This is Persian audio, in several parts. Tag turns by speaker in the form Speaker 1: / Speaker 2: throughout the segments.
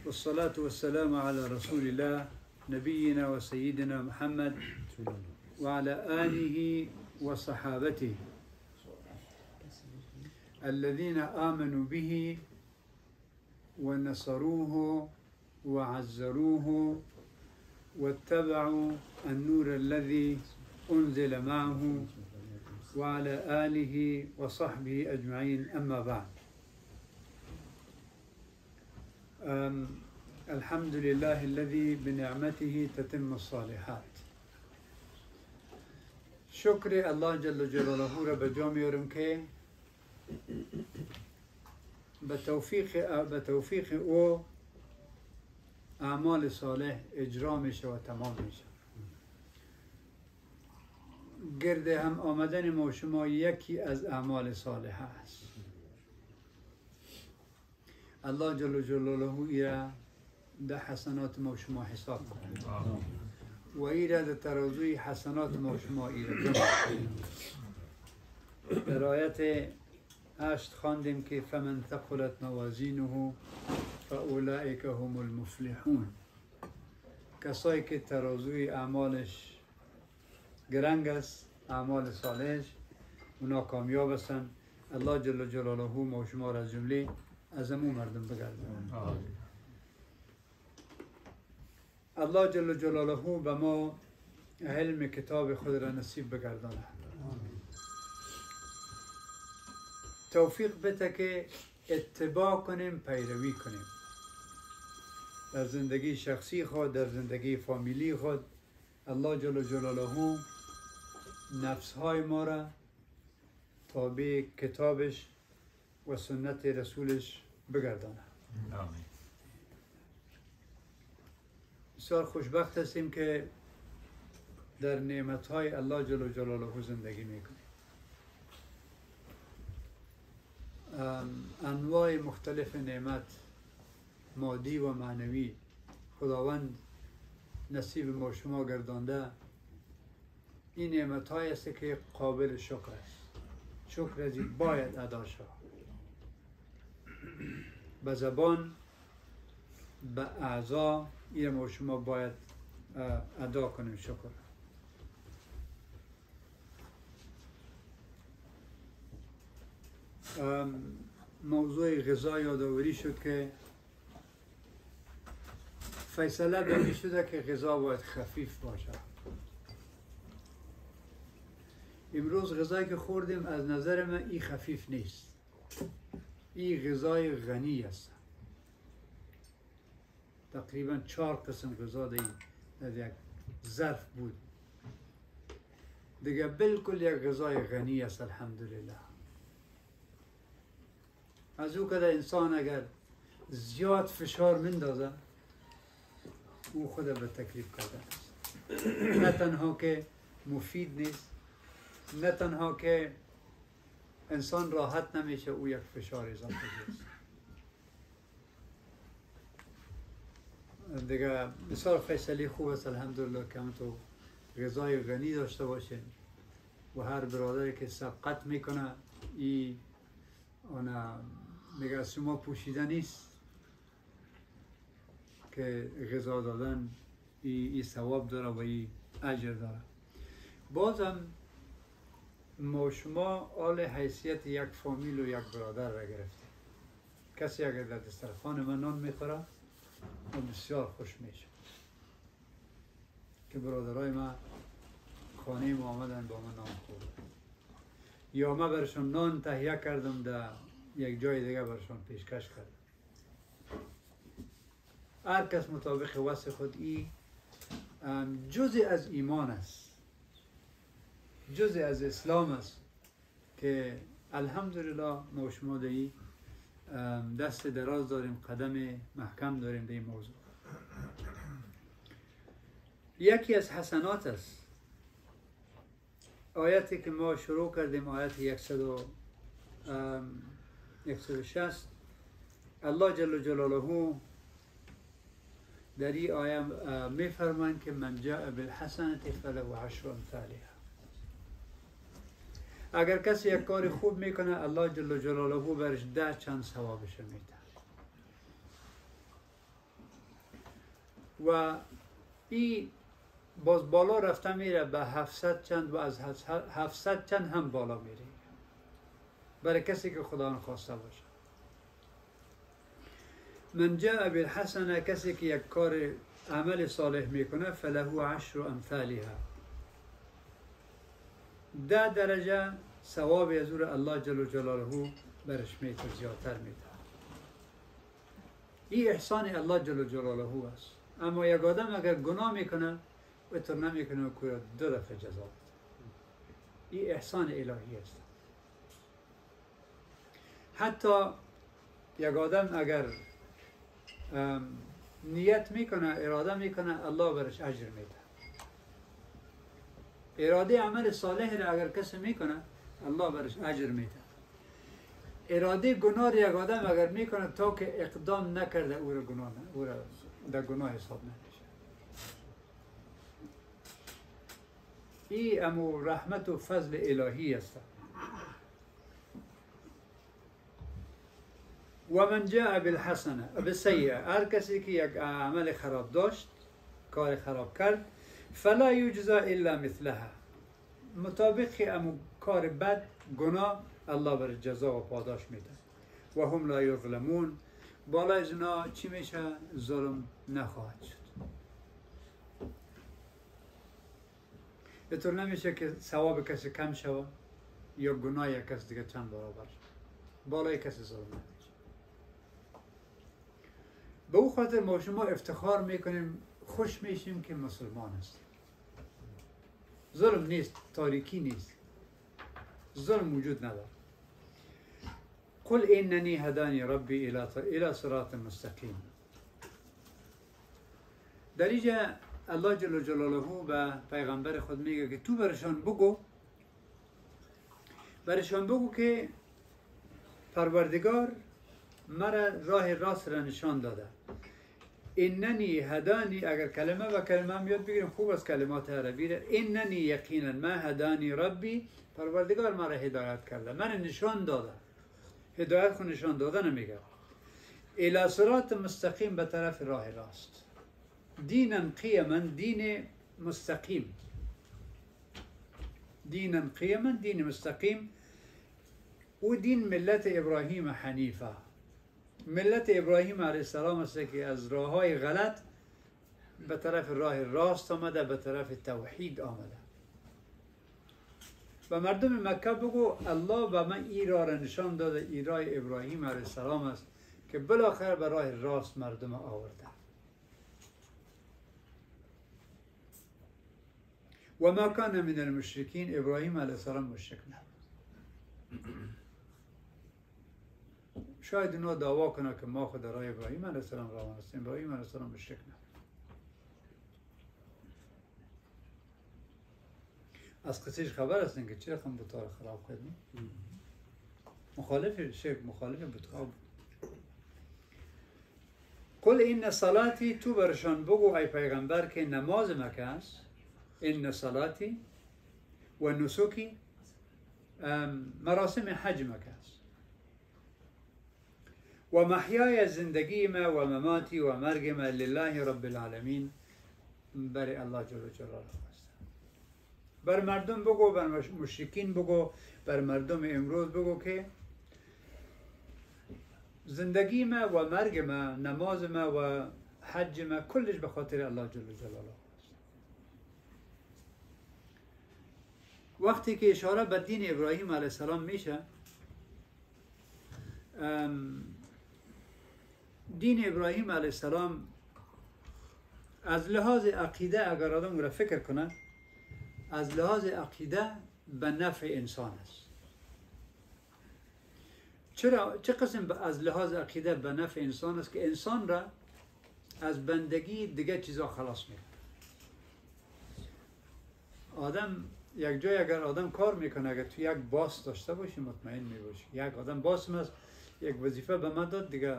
Speaker 1: والصلاة والسلام على رسول الله نبينا وسيدنا محمد وعلى آله وصحابته الذين آمنوا به ونصروه وعزروه واتبعوا النور الذي أنزل معه وعلى آله وصحبه أجمعين. أما بعد، الحمد لله الذي بنعمته تتم الصالحات. شکر الله جل جلاله را به جا میارم که به توفیق او اعمال صالح اجرا میشه و تمام میشه. گرد هم آمدن ما و شما یکی از اعمال صالح است. الله جل جلاله ایره ده حسنات ما و شما حساب کنه و ایره ده ترازوی حسنات ما و شما ایره جمع. در آیت 8 خواندیم که فمن ثقلت موازینه فاولئک هم المفلحون. کسایی که ترازوی اعمالش گرنگ است، اعمال صالحش، اونا کامیاب هستند. الله جل جلاله ما و شما را از جمله از امون مردم بگردن. الله جل جلاله به ما علم کتاب خود را نصیب بگردانه. توفیق بده که اتباع کنیم، پیروی کنیم در زندگی شخصی خود، در زندگی فامیلی خود. الله جل جلاله نفسهای ما را تابع کتابش و سنت رسولش بگردانه. آمین. بسیار خوشبخت هستیم که در نعمتهای الله جل جلاله زندگی میکنیم. انواع مختلف نعمت مادی و معنوی خداوند نصیب ما شما گردانده. این نعمت های است که قابل شکر است. شکر از این باید ادا شود. به زبان، به اعضا، این ما شما باید ادا کنیم شکر. موضوع غذا یادآوری شد که فیصله به این شده که غذا باید خفیف باشه. امروز غذایی که خوردیم از نظر من این خفیف نیست. این غذای غنی است. تقریبا 4 قسم غذا در یک ظرف بود. دیگه بالکل یک غذای غنی است. الحمدلله. از او که انسان اگر زیاد فشار مندازه او خود به تکلیف کرده است. نه تنها که مفید نیست، نه تنها که انسان راحت نمیشه، او یک فشار اضافه است. دیگه بسیار فیصله خوب است الحمدلله که تو غذای غنی داشته باشین و هر برادری که سبقت میکنه ای آن دیگه از شما پوشیده نیست که غذا دادن ای ثواب داره و ای اجر داره. بازم ما شما آل حیثیت یک فامیل و یک برادر را گرفتیم. کسی اگر در دسترخوان من نان میخوره من بسیار خوش میشه که برادرای من خانه ما آمدن با من نان خوردن، یا من برشان نان تهیه کردم در یک جای دیگه برشان پیشکش کردم. هر کس مطابق وصف خود ای جزء از ایمان است، جزء از اسلام است که الحمدلله ما شما در این دست دراز داریم، قدم محکم داریم در این موضوع. یکی از حسنات است آیتی که ما شروع کردیم، آیت 160. الله جل جلاله در این آیه میفرمایند که من جاء بالحسنة فله 10 امثالها. اگر کسی یک کار خوب میکنه الله جل جلاله برش 10 چند ثوابش میده. و این باز بالا رفته میره به 700 چند و از 700 چند هم بالا میره برای کسی که خدا خواسته باشه. من جاء بالحسنه، کسی که یک کار عمل صالح میکنه فله 10 امثالها، 10 درجه ثواب از الله جل جلاله برش میده، زیادتر میده. این احسان الله جل جلاله است. اما یک آدم اگر گناه میکنه و تو نمیکنه که 2 دفعه جزا بده. این احسان الهی است. حتی یک آدم اگر نیت میکنه، اراده میکنه، الله برش اجر میده. اراده عمل صالح را اگر کسی میکنه الله برش اجر میده. اراده گناه یک آدم اگر میکنه تا که اقدام نکرده او را گناه نه، او را در گناه حساب نمیشه. این امو رحمت و فضل الهی است. و من جاء بالحسنه بالسیئه، هر کسی که یک عمل خراب داشت، کار خراب کرد، فلا یجزا الا مثلها، مطابق امو کار بد گناه الله بر جزا و پاداش میده. و هم لا یظلمون، بالا از اینا چی میشه؟ ظلم نخواهد شد. اینطور نمیشه که ثواب کسی کم شود یا گناه یک کس دیگه چند برابر شد. بالای کسی ظلم نمیشه. به او خاطر ما شما افتخار میکنیم، خوش میشیم که مسلمان هستیم. ظلم نیست، تاریکی نیست، ظلم وجود نداره. قل اننی هدانی ربی الی صراط مستقیم. در اینجا الله جل جلاله به پیغمبر خود میگه که تو برشان بگو که پروردگار مرا راه راست را نشان داده. اننی هدانی، اگر کلمه و کلمه هم یاد بگیریم خوب از کلمات عربی را. اننی یقینا ما هدانی ربی، پروردگار مرا هدایت کرده، من نشان داده. هدایت خود نشان داده نمیگه. الی صراط مستقیم، به طرف راه راست. دینا قیما، دین مستقیم. دینا قیما، دین مستقیم. او دین ملت ابراهیم حنیفه، ملت ابراهیم علیه السلام است که از راه های غلط به طرف راه راست آمده، به طرف توحید آمده. و مردم مکه بگو الله به من این راه را نشان داده، این راه ابراهیم علیه السلام است که بالاخره به راه راست مردم آورده. و ما کان من المشرکین، ابراهیم علیه السلام مشرک نبود. شاید اینا دعوا کنه که ما خود راه ابراهیم علیه السلام روان هستیم. ابراهیم علیه السلام مشرک نبود. از قصهش خبر هستین که چرا خم بطار خراب کردیم؟ مخالف بطار. قل این صلاتی، تو برشان بگو ای پیغمبر که نماز مکه است. این صلاتی و نسکی، مراسم حج مکه است. و محیای زندگی ما و مماتی و مرگ ما لله رب العالمین، برای الله جل جلاله است. بر مردم بگو، بر مشرکین بگو، بر مردم امروز بگو که زندگی ما و مرگ ما، نماز ما و حج ما، کلش به خاطر الله جل جلاله است. وقتی که اشاره به دین ابراهیم علیه السلام میشه، دین ابراهیم علیه السلام از لحاظ عقیده اگر آدم را فکر کنه، از لحاظ عقیده به نفع انسان است. چه قسم از لحاظ عقیده به نفع انسان است؟ که انسان را از بندگی دیگه چیزا خلاص میکنه. آدم یک جای اگر آدم کار میکنه، اگر تو یک باس داشته باشی مطمئن میباشی. یک آدم باسم است، یک وظیفه به من داد، دیگه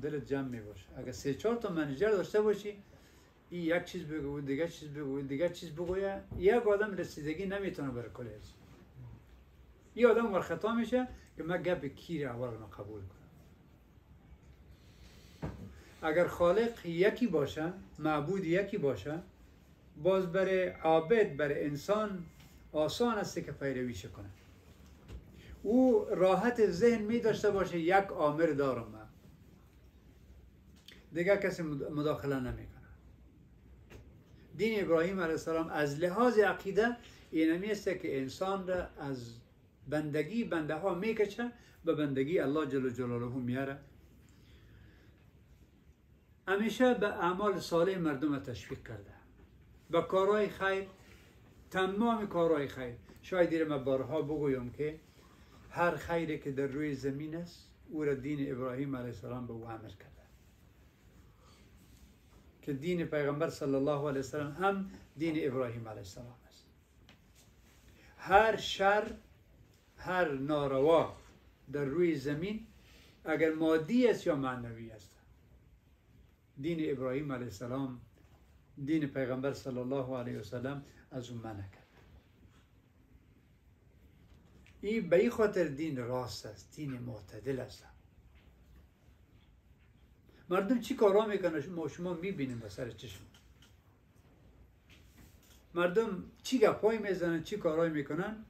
Speaker 1: دلت جمع میباشه. اگر 3-4 تا منیجر داشته باشی، این یک چیز بگو، دیگه چیز بگو، دیگه چیز بگویه، یک آدم رسیدگی نمیتونه بر کل از. این آدم ور خطا میشه که من گپ کی را اول قبول کنم. اگر خالق یکی باشه، معبود یکی باشه، باز برای عابد، برای انسان آسان است که پیرویش کنه. او راحت ذهن می داشته باشه یک آمر دارم من، دیگه کسی مداخله نمی کنه. دین ابراهیم علیه السلام از لحاظ عقیده اینمی است که انسان را از بندگی بنده ها میکشه به بندگی الله جل جلاله میاره. همیشه به اعمال صالح مردم تشویق کرده، به کارهای خیر، تمام کارهای خیر. شاید دیره من بارها بگویم که هر خیری که در روی زمین است او را دین ابراهیم علیه السلام به او عمل کرده، که دین پیغمبر صلی الله علیه وسلم هم دین ابراهیم علیه السلام است. هر شر، هر ناروا در روی زمین اگر مادی است یا معنوی است، دین ابراهیم علیه السلام، دین پیغمبر صلی الله علیه وسلم از اون منع کرد. این به این خاطر دین راست است، دین معتدل است. مردم چی کارا میکنن ما شما میبینیم به سر چشم. مردم چی گپایی میزنن، چی کارایی میکنن.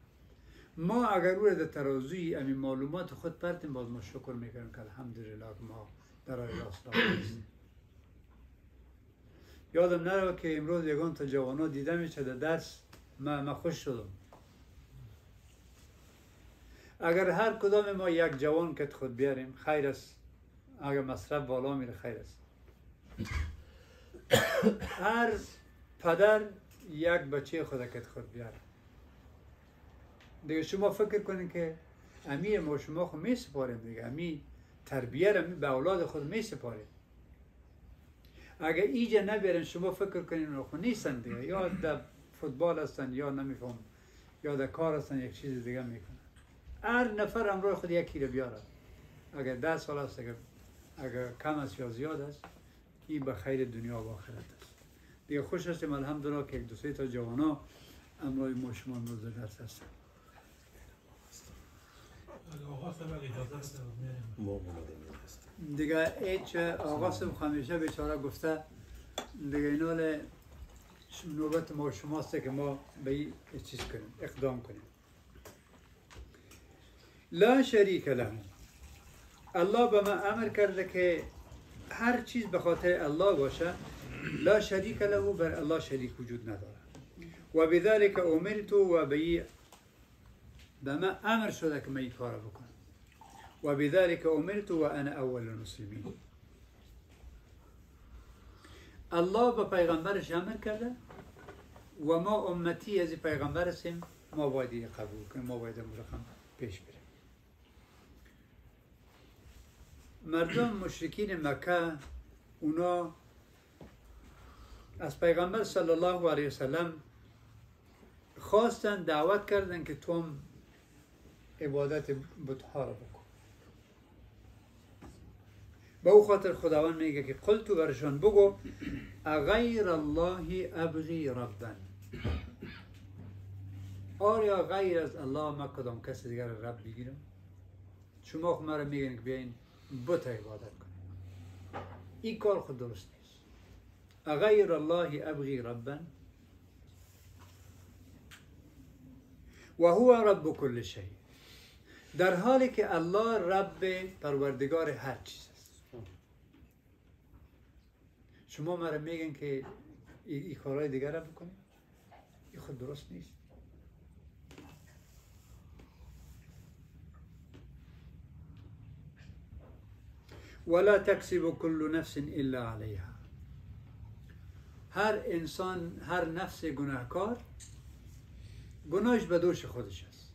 Speaker 1: ما اگر او را در ترازوی همین معلومات خود پرتیم، باز ما شکر میکنیم که الحمدلله ما در راه راست هستیم. یادم نره که امروز یگان تا جوانا دیده میشه در درس، من خوش شدم. اگر هر کدام ما یک جوان که خود بیاریم خیر است، اگر مصرف بالا میره خیر است. هر پدر یک بچه خود که خود بیاره. دیگه شما فکر کنین که امی ما شما خود می سپاریم، دیگه امی تربیه را به اولاد خود می سپاریم. اگر ایجا نبیرن شما فکر کنین رو خود نیستن دیگه، یا در فوتبال هستن یا نمیفهم، یا در کار هستن یک چیز دیگه میکنن. هر نفر امروز خود یکی رو بیاره، اگر 10 سال است، اگر کم است یا زیاد است، این به خیر دنیا و آخرت است. دیگه خوش هستیم الحمدلله که یک دو سه تا جوانا امروز ما شما امروز درس هستن. دیگه هیچ آقا صاحب همیشه بیچاره گفته دیگه اینال نوبت ما شماست که ما به این چیز کنیم، اقدام کنیم. لا شریک له، الله به من امر کرده که هر چیز به خاطر الله باشه. لا شریک له، بر الله شریک وجود نداره. و بذلك امرت، و به من امر شده که من این کار بکنم. و بذلك امرت و انا اول المسلمین. الله به پیغمبرش امر کرده و ما امتی از پیغمبر هستیم، ما باید قبول کنیم، ما باید رقم پیش بریم. مردم مشرکین مکه اونا از پیغمبر صلی الله علیه وسلم خواستن، دعوت کردن که تو هم عبادت بت‌ها رو بکن. به او خاطر خداوند میگه که قل تو برشان بگو اغیر الله ابغی ربا، آیا غیر از الله ما کدام کسی دیگر رب بگیرم؟ شما خود مرا میگن که بیاین بت عبادت کنید، این کار خود درست نیست. اغیر الله ابغی ربا و هو رب کل شیء، در حالی که الله رب پروردگار هر چیز است. شما مرا میگن که این کارهای دیگر را بکنید، این خود درست نیست. ولا تكسب كل نفس الا عليها، هر انسان، هر نفس گناهکار گناهش به دوش خودش است.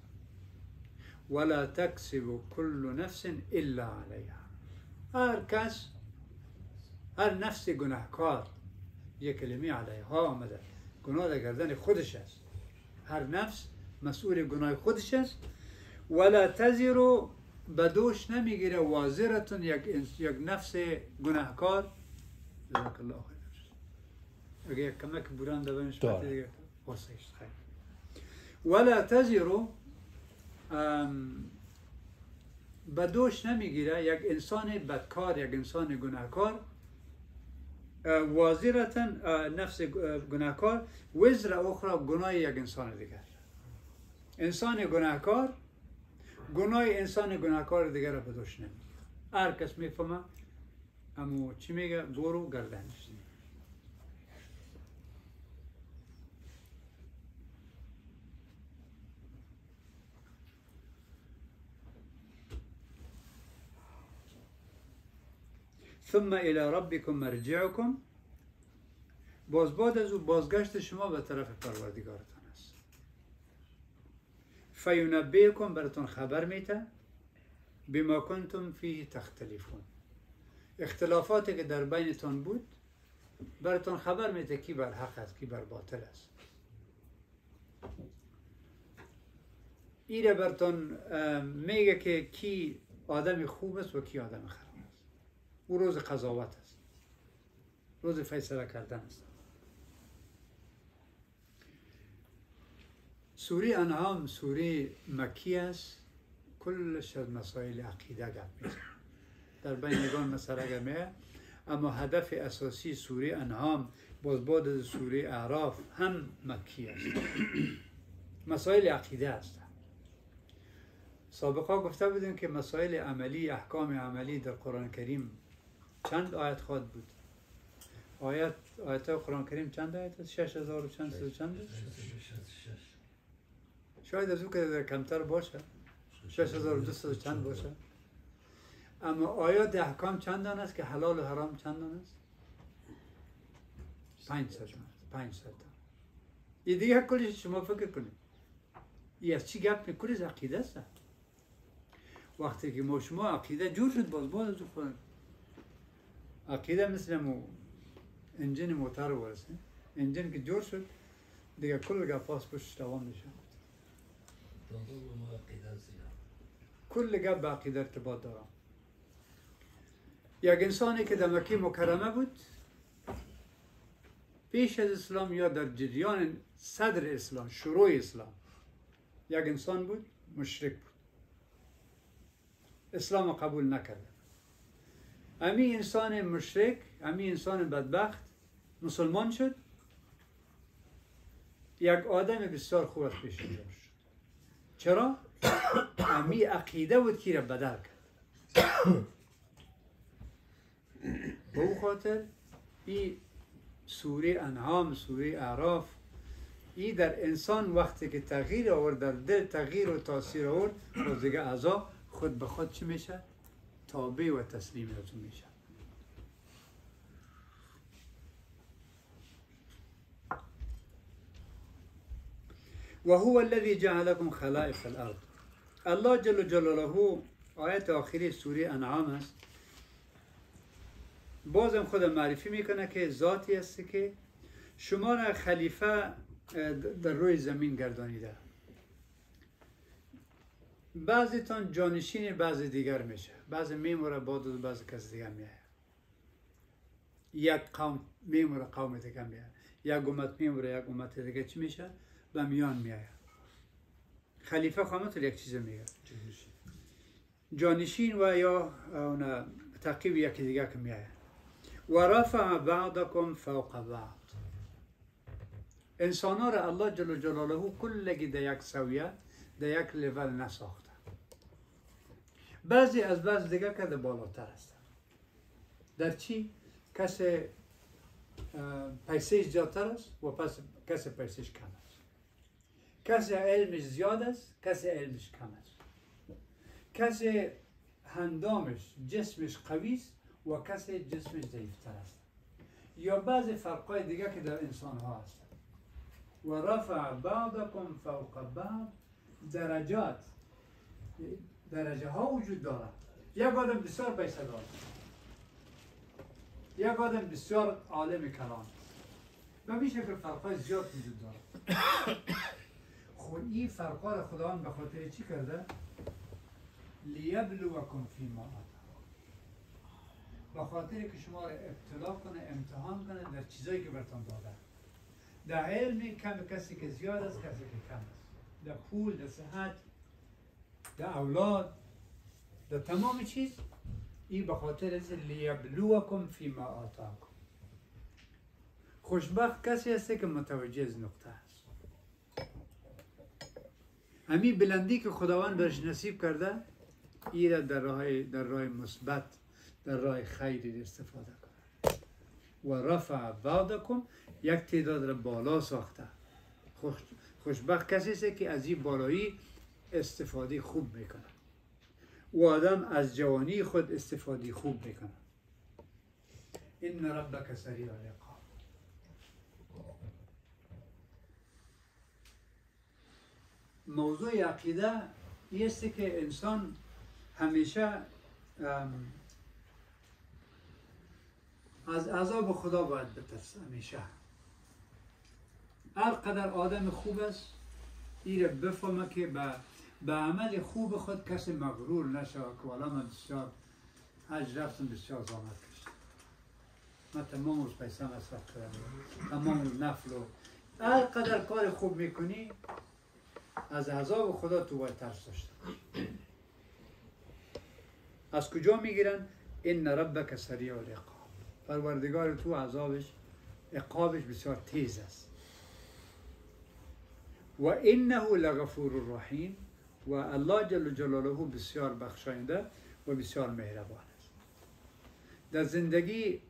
Speaker 1: ولا تكسب كل نفس الا عليها، هر کس، هر نفس گناهکار، یک کلمه علیها آمده، گناه در گردن خودش است. هر نفس مسئول گناه خودش است. ولا تزر، به دوش نمیگیره وازرتون، یک نفس گناهکار. جزاک الله خیر. اگه یک کمک بوران دادنش دیگه واسهش خیر. ولا تزر، به دوش نمیگیره یک انسان بدکار، یک انسان گناهکار وازرة نفس گناهکار وزر اخرى گناه یک انسان دیگر. انسان گناهکار گناه انسان گناهکار دیگر را به دوش نمیگیره. هر کس میفهمه امو چی میگه گورو گردنش. ثم الى ربكم مرجعكم، باز بعد از او بازگشت شما به طرف پروردگارتان است. فینبئکم، براتون خبر میده، بما کنتم فیه تختلفون، اختلافاتی که در بینتان بود براتون خبر میده کی بر حق است کی بر باطل است. این براتون میگه که کی آدم خوب است و کی آدم خراب است. او روز قضاوت است، روز فیصله کردن است. سوره انعام سوره مکی است، کلش از مسائل عقیده گپ میزنه، در بینگان مسئله گپ میه، اما هدف اساسی سوره انعام باز بعد از سوره اعراف هم مکی است، مسائل عقیده است. سابقا گفته بودیم که مسائل عملی، احکام عملی در قرآن کریم چند آیت خواهد بود؟ آیت قرآن کریم چند آیت است؟ 6000 و چند؟ شاید از او که کمتر باشه، 6200 چند باشه. اما آیات احکام چندان است که حلال و حرام چندان است؟ 500 تا. این دیگه کلش شما فکر کنید این از چی گپ می؟ کلش عقیده است. وقتی که ما شما عقیده جور شد باز از او عقیده مثل انجین موتر ورسه، انجین که جور شد دیگه کل گپاس پشت دوام میشه. کل گپ به عقیده ارتباط داره. یک انسانی که در مکه مکرمه بود پیش از اسلام یا در جریان صدر اسلام، شروع اسلام، یک انسان بود مشرک بود، اسلام قبول نکرد. امی انسان مشرک، امی انسان بدبخت مسلمان شد، یک آدم بسیار خوب از پیش شد. چرا؟ امی عقیده بود که را بدل کرد. به او خاطر این سوره انعام، سوره اعراف، این در انسان وقتی که تغییر آورد، در دل تغییر و تاثیر آورد، باز دیگه اعضا خود به خود چی میشه؟ تابع و تسلیم از او میشه. و هو الذی جعلکم خلائف الارض. الله جل جلاله آیت آخری سوره انعام است، بازم خود معرفی میکنه که ذاتی است که شما را خلیفه در روی زمین گردانیده. بعضیتان جانشین بعض دیگر میشه، بعضی میموره بعد از بعض کس دیگر میایه. یک قوم میموره قوم دیگر میایه، یک امت میموره یک امت دیگر چی میشه؟ به میان میایه. خلیفه خامت یک چیز میگه، جانشین و یا اون تعقیب یکی دیگر که میایه. و رفع بعضکم فوق بعض. انسان ها را الله جل جلاله کلگی در یک سویه، در یک لیول نساخته. بعضی از بعض دیگر که در بالاتر هستن. در چی؟ کسی پیسهش زیادتر است و پس کسی پیسهش کم است. کسی علمش زیاد است، کسی علمش کم است. کسی هندامش، جسمش قوی است و کسی جسمش ضعیفتر است. یا بعضی فرقای دیگر که در انسان ها هست. و رفع بعضکم فوق بعض. درجات، درجه ها وجود دارد. یک آدم بسیار پیسه دارد، یک آدم بسیار عالم کلام، و به شکل فرقای زیاد وجود دارد. خود این فرقا را خداوند به خاطر چی کرده؟ لیبلوکم فیما آتاکم، به خاطر که شما را ابتلا کنه، امتحان کنه در چیزایی که براتون داده. در علم کسی که زیاد است، کسی که کم است. در پول، در صحت، در اولاد، در تمام چیز، این به خاطر از لیبلوکم فیما آتاکم. خوشبخت کسی است که متوجه از نقطه است. همین بلندی که خداوند برش نصیب کرده ای را در راه مثبت، در راه خیری استفاده کنه. و رفع بعضکم، یک تعداد را بالا ساخته. خوشبخت کسی است که از این بالایی استفاده خوب میکنه و آدم از جوانی خود استفاده خوب میکنه. ان ربک سریع العقاب. موضوع عقیده است که انسان همیشه از عذاب خدا باید بترسه. همیشه هر قدر آدم خوب است این را بفهمه که به عمل خوب خود کسی مغرور نشه که والا من بسیار حج رفتم، بسیار زحمت کشیدم، من تمام روز پیسه مصرف کردم، تمام روز نفل و هر قدر کار خوب میکنی از عذاب خدا تو باید ترس داشته. از کجا میگیرن؟ ان ربک سریع العقاب. پروردگار تو عقابش بسیار تیز است. و انه لغفور رحیم، و الله جل جلاله بسیار بخشاینده و بسیار مهربان است. در زندگی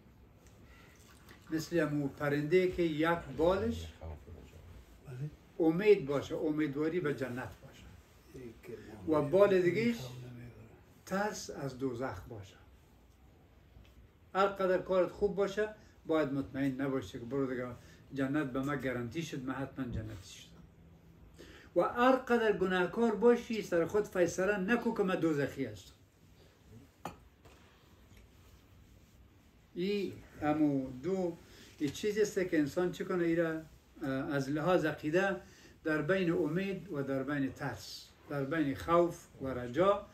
Speaker 1: مثل امو پرنده که یک بالش امید باشه، امیدواری به جنت باشه، و بال دیگهش ترس از دوزخ باشه. هر قدر کارت خوب باشه باید مطمئن نباشه که برو دیگه جنت به من گارانتی شد، من حتما جنتی شدم. و هر قدر گناهکار باشی سر خود فیصله نکو که من دوزخی هستم. این چیزی است که انسان چه کنه ایره از لحاظ عقیده در بین امید و در بین ترس، در بین خوف و رجا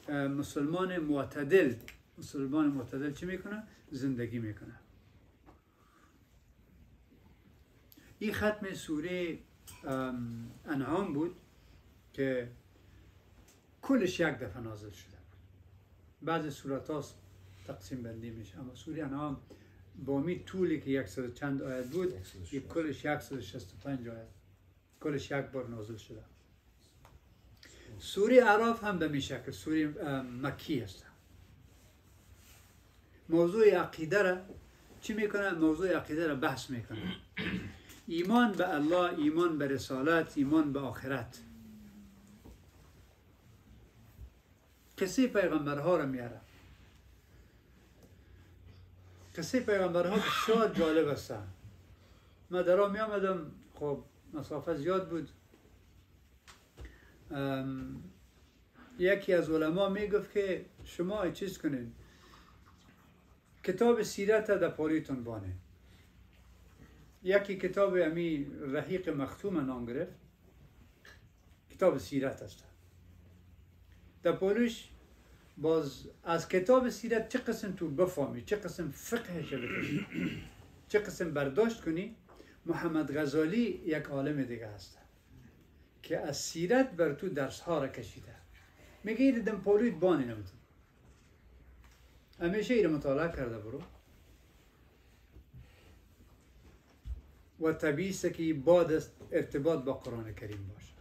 Speaker 1: مسلمان معتدل چی میکنه؟ زندگی میکنه. این ختم سوره انعام بود که کلش یک دفعه نازل شده. بعض سورات ها تقسیم بندی میشه، اما سوره انعام با می طولی که 100 چند آیت بود، یک کلش 165 آیت، کلش یک بار نازل شده. سوره اعراف هم به می شکل سوره مکی است. موضوع عقیده را چی میکنه؟ موضوع عقیده را بحث میکنه. ایمان به الله، ایمان به رسالت، ایمان به آخرت. کسی پیغمبرها را میاره. کسی پیغمبرها بسیار جالب هستن. من در راه می آمدم، خب مسافت زیاد بود، یکی از علما می گفت که شما چیز کنین، کتاب سیرت در پالیتون بانه. یکی کتاب امی رحیق مختوم نام گرفت، کتاب سیرت است. در پولش باز از کتاب سیرت چه قسم تو بفهمی، چه قسم فقهش بکنی، چه قسم برداشت کنی. محمد غزالی یک عالم دیگه هست که از سیرت بر تو درس ها را کشیده. میگه این دم پولویت بانی نمیتون، همیشه این مطالعه کرده برو و طبیعی است که بعد ارتباط با قرآن کریم باشه.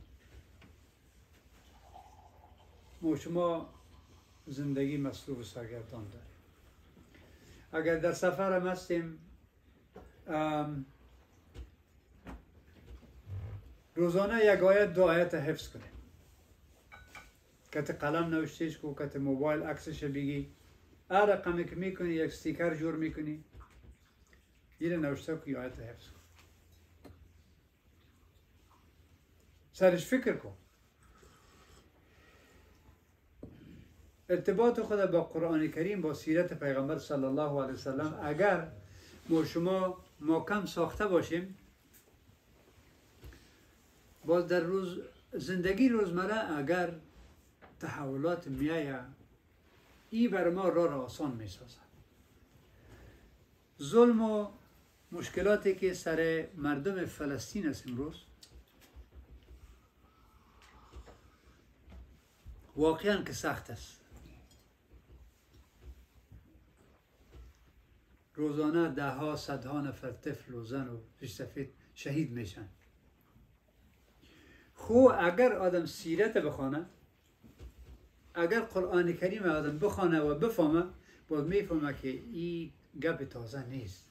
Speaker 1: ما شما زندگی مصروف و سرگردان داریم. اگر در سفر هم هستیم روزانه یک آیت دو آیت حفظ کنیم. کت قلم نوشتیش کو، کت موبایل عکسش بگی، هر رقمی که میکنی یک استیکر جور میکنی، یه نوشته که آیت حفظ کن، سرش فکر کن. ارتباط خود با قرآن کریم، با سیرت پیغمبر صلی الله علیه وسلم اگر ما شما محکم ساخته باشیم، باز در زندگی روزمره اگر تحولات میایه، این بر ما را آسان میسازه. ظلم و مشکلاتی که سر مردم فلسطین است امروز، واقعا که سخت است. روزانه ده ها صدها نفر طفل و زن و ریش سفید شهید میشن. خو اگر آدم سیرت بخونه، اگر قرآن کریم آدم بخونه و بفهمه، باید میفهمه که این گپ تازه نیست.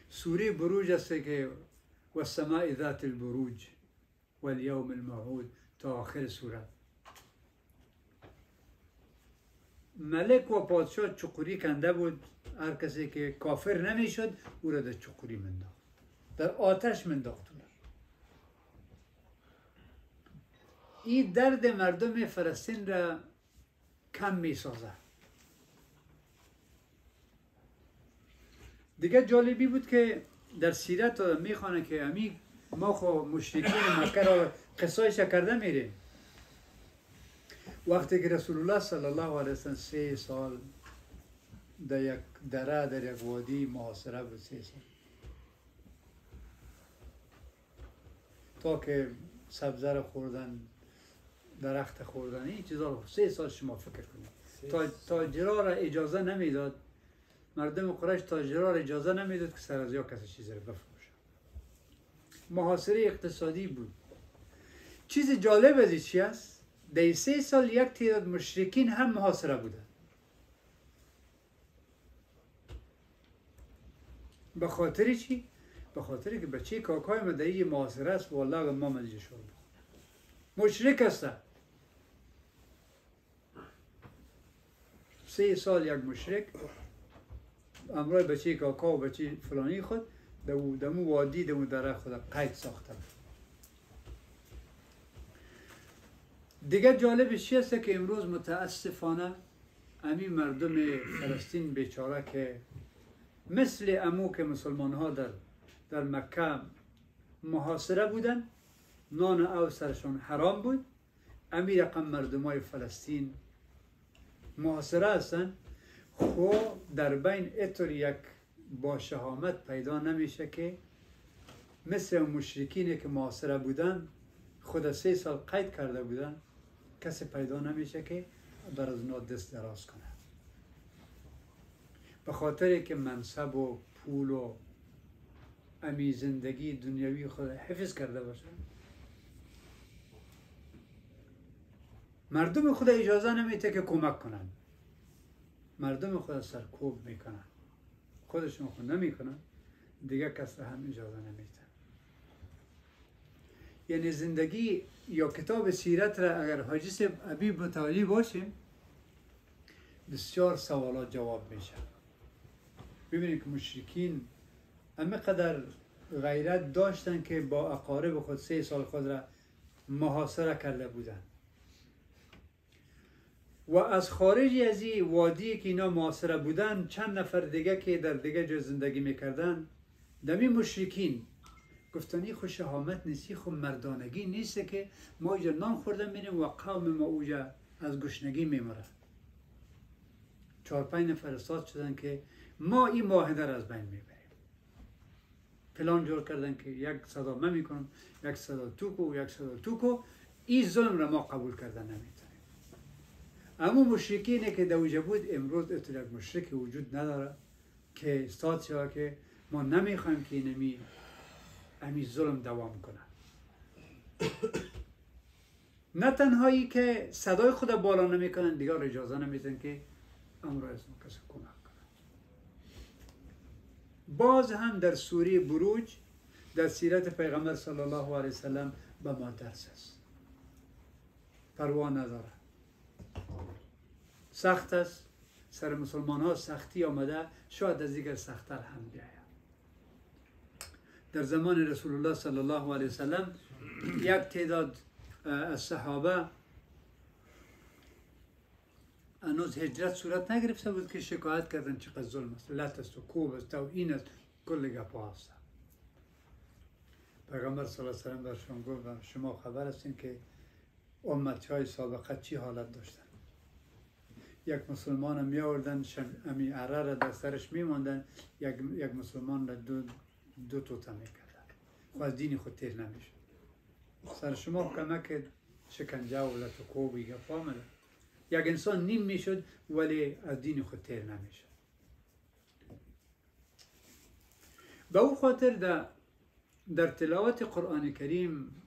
Speaker 1: سوره بروج است که والسماء ذات البروج والیوم الموعود تا آخر سوره. ملک و پادشاه چقوری کنده بود، هر کسی که کافر نمیشد او را در چقوری منداخت، در آتش منداخت. این درد مردم فلسطین را کم می سازه. دیگه جالبی بود که در سیرت میخوانه که امی ما خو مشرکین مکه را قصایش کرده میریم. وقتی که رسول الله صلی الله علیه وسلم 3 سال در یک دره در یک وادی محاصره بود، 3 سال تا که سبزه را خوردن، درخت خوردن، این چیزا رو 3 سال شما فکر کنید. تاجرها را اجازه نمیداد، مردم قریش تاجرها را اجازه نمیداد که سر از یا کسی چیزی را بفروشه. محاصره اقتصادی بود. چیز جالب از این چی است؟ در 3 سال یک تعداد مشرکین هم محاصره بودند. به خاطر چی؟ به خاطر که بچه کاکای ما در این محاصره است، والله ما مزیج شد. مشرک است. 3 سال یک مشرک امروز بچه کاکا و بچه فلانی خود دمو وادی دمو دره خود قید ساختن. دیگه جالبش چی است که امروز متاسفانه امی مردم فلسطین بیچاره که مثل امو که مسلمان ها در مکه محاصره بودن، نان او سرشان حرام بود، امی رقم مردم های فلسطین محاصره هستن. خو در بین اتر یک با شهامت پیدا نمیشه که مثل مشرکینی که محاصره بودن خود 3 سال قید کرده بودن، کسی پیدا نمیشه که بر از اونا دست دراز کنه، به خاطر که منصب و پول و امی زندگی دنیوی خود حفظ کرده باشن. مردم خود اجازه نمیده که کمک کنن، مردم خود سرکوب میکنن، خودشون خود نمیکنن، دیگه کس هم اجازه نمیده. یعنی زندگی یا کتاب سیرت را اگر حاجی ابی متوجه باشیم، بسیار سوالات جواب میشه. ببینید که مشرکین اما قدر غیرت داشتن که با اقارب خود 3 سال خود را محاصره کرده بودن و از خارج از این وادی که اینا محاصره بودن چند نفر دیگه که در دیگه جای زندگی میکردن، دمی مشرکین گفتن خو شهامت نیستی، خو مردانگی نیست که ما اینجا نان خوردن میریم و قوم ما اوجا از گشنگی میمره. 4-5 نفر استاد شدن که ما این معاهده را از بین میبریم. پلان جور کردن که یک صدا من میکنم، یک صدا توکو، یک صدا توکو، این ظلم را ما قبول کردن نمیتونیم. اما مشرکینه که دوجه بود امروز اتر یک مشرک وجود نداره که استاد شد که ما نمیخوایم که امی ظلم دوام کنه. نه تنهایی که صدای خود بالا نمیکنن، دیگر اجازه نمیدن که امروز از کسی کمک کنن. باز هم در سوره بروج در سیرت پیغمبر صلی الله علیه وسلم به ما درس است. پروا نداره، سخت است، سر مسلمان ها سختی آمده، شاید از دیگر سختتر هم بیاید. در زمان رسول الله صلی الله علیه وسلم یک تعداد از صحابه هنوز هجرت صورت نگرفته بود که شکایت کردن چقدر ظلم است، لط است و کوب است و این است، کل گپا است. پیغمبر صلی الله علیه وسلم برشان گفت شما خبر هستین که امتهای سابقه چی حالت داشتن. یک مسلمان هم می آوردن امی عره را در سرش می ماندن، یک مسلمان را دو توته می کردن. خود از دین خود تیر نمیشد. سر شما کمک شکنجه و لط و کوبی گپا میده. یک انسان نیم میشد ولی از دین خود تیر نمیشد. به او خاطر در تلاوت قرآن کریم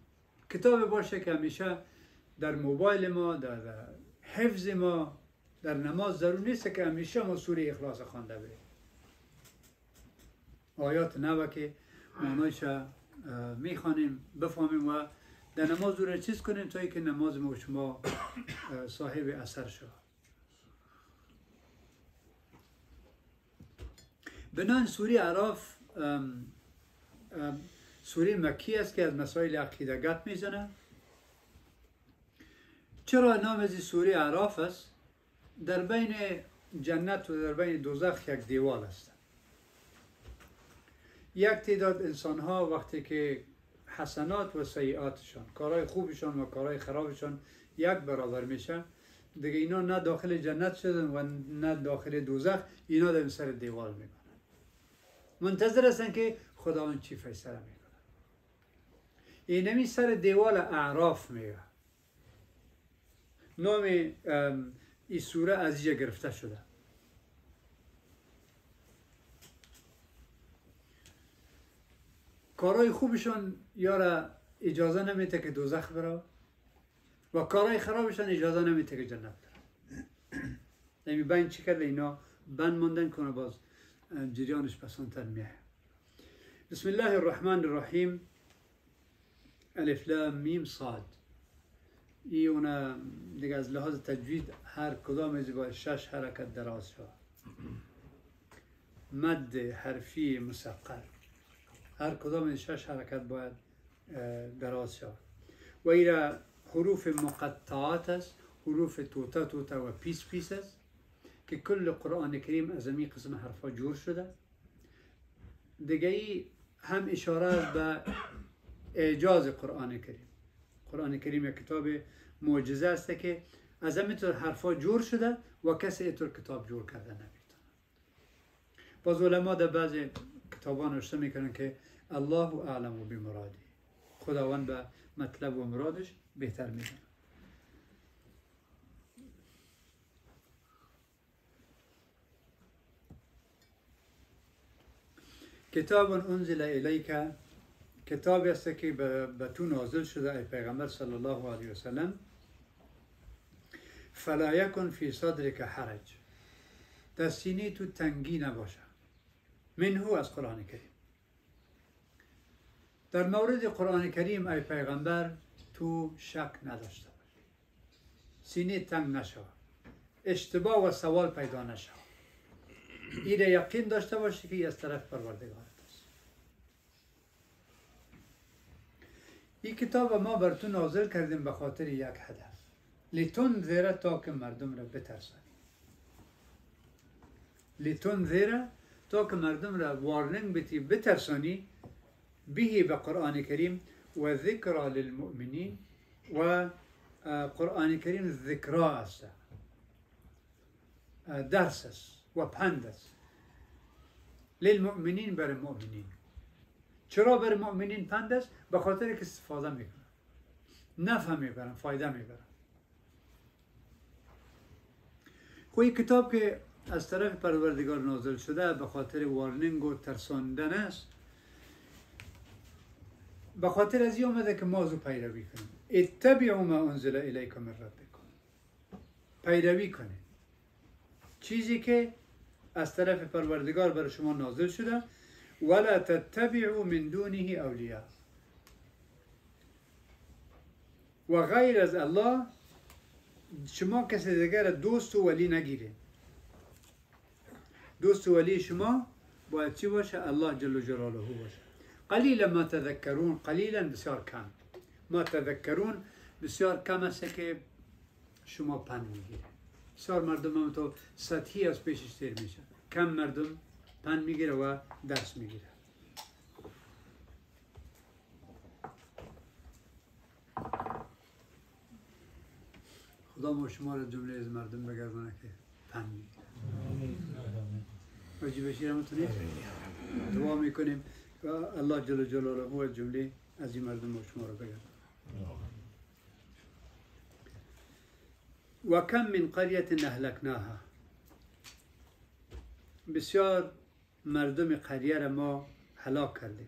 Speaker 1: کتاب باشه که همیشه در موبایل ما، در حفظ ما، در نماز ضرور نیست که همیشه ما سوره اخلاص خوانده بریم. آیات نوه که معنایش میخوانیم بفهمیم و در نماز رو چیز کنیم تا که نماز ما و شما صاحب اثر شد. بنان سوره اعراف سوره مکی است که از مسائل عقیده گپ میزنه. چرا نام از سوره اعراف است؟ در بین جنت و در بین دوزخ یک دیوال است. یک تعداد انسان ها وقتی که حسنات و سیئاتشان، کارهای خوبشان و کارهای خرابشان یک برابر میشه، دیگه اینا نه داخل جنت شدن و نه داخل دوزخ، اینا در سر دیوال میکنن، منتظر هستن که خداوند چی فیصله میکنه. اینمی سر دیوال اعراف میگه. نام این سوره از اینجا گرفته شده. کارهای خوبشان یارا اجازه نمیده که دوزخ بره و کارهای خرابشان اجازه نمیده که جنت بره. نمی بین چی کرده اینا بند موندن کنه، باز جریانش پسانتر میه. بسم الله الرحمن الرحیم. الف لام میم صاد. ایونا دیگه از لحاظ تجوید هر کدام از با 6 حرکت دراز شد. مد حرفی مسقل هر کدام از 6 حرکت باید دراز شد. و ایرا حروف مقطعات است، حروف توتا توتا و پیس پیس است که کل قرآن کریم از این قسم حرفا جور شده. دیگه ای هم اشاره به اعجاز قرآن کریم. قرآن کریم یک کتاب معجزه است که از همینطور حرفا جور شده و کسی اینطور کتاب جور کرده نمیتونه. باز علما در بعض کتابان نوشته میکنن که الله اعلم و بمرادی، خداوند به مطلب و مرادش بهتر میدونه. کتاب انزل الیک، کتابی است که به تو نازل شده ای پیغمبر صلی الله علیه و سلم. فلا یکن فی صدرک حرج، در سینه تو تنگی نباشه. منه از قرآن کریم. در مورد قرآن کریم ای پیغمبر تو شک نداشته باش، سینه تنگ نشو، اشتباه و سوال پیدا نشو. این یقین داشته باشی که از طرف پروردگارت است. این کتاب ما بر تو نازل کردیم به خاطر یک هدف، لتنذر، تا که مردم را بترسانی. لتنذر، تا که مردم را وارننگ بتی، بترسانی. به به قرآن کریم و ذکر للمؤمنین، و قرآن کریم ذکرا است، درس است و پند است. للمؤمنین، بر مؤمنین. چرا بر مؤمنین پند است؟ به خاطر که استفاده میکنن، نفع میبرن، فایده میبرن. خوی کتاب که از طرف پروردگار نازل شده به خاطر وارنینگ و ترساندن است، به خاطر از این آمده که ما زو پیروی کنیم. اتبعوا ما انزل الیکم من ربکم، پیروی کنید چیزی که از طرف پروردگار بر شما نازل شده. ولا تتبعوا من دونه اولیاء، و غیر از الله شما کسی دیگر دوست و ولی نگیرید. دوست و ولی شما باید چی باشه؟ الله جل جلاله باشه. قلیلا ما تذکرون، قلیلا بسیار کم. ما تذکرون بسیار کم است که شما پند میگیره. بسیار مردم هم تو سطحی از پیشش تیر میشه، کم مردم پند میگیره و درس میگیره. خدا ما شما را جمله از مردم بگردونه که پند میگیره. واجی بشیر همتونید دعا میکنیم و الله جل جلاله و جمله از این مردم و شما را بگردونه. و کم من قریت اهلکناها، بسیار مردم قریه را ما هلاک کردیم.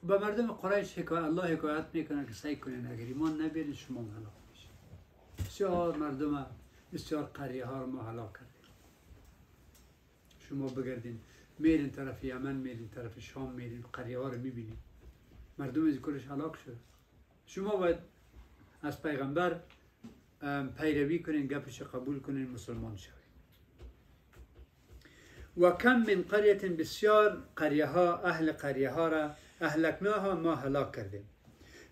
Speaker 1: خب به مردم قریش الله حکایت میکنه که سعی کنین اگر ایمان نبیارین شما هلاک میشین. بسیار مردم بسیار قریه ها رو ما هلاک کردیم. شما بگردین میرین طرف یمن، میرین طرف شام، میرین قریه ها رو میبینین مردم از کلش هلاک شد. شما باید از پیغمبر پیروی کنین، گپش قبول کنین، مسلمان شوید. و کم من قریه، بسیار قریه ها، اهل قریه ها را اهلکناها، ما هلاک کردیم.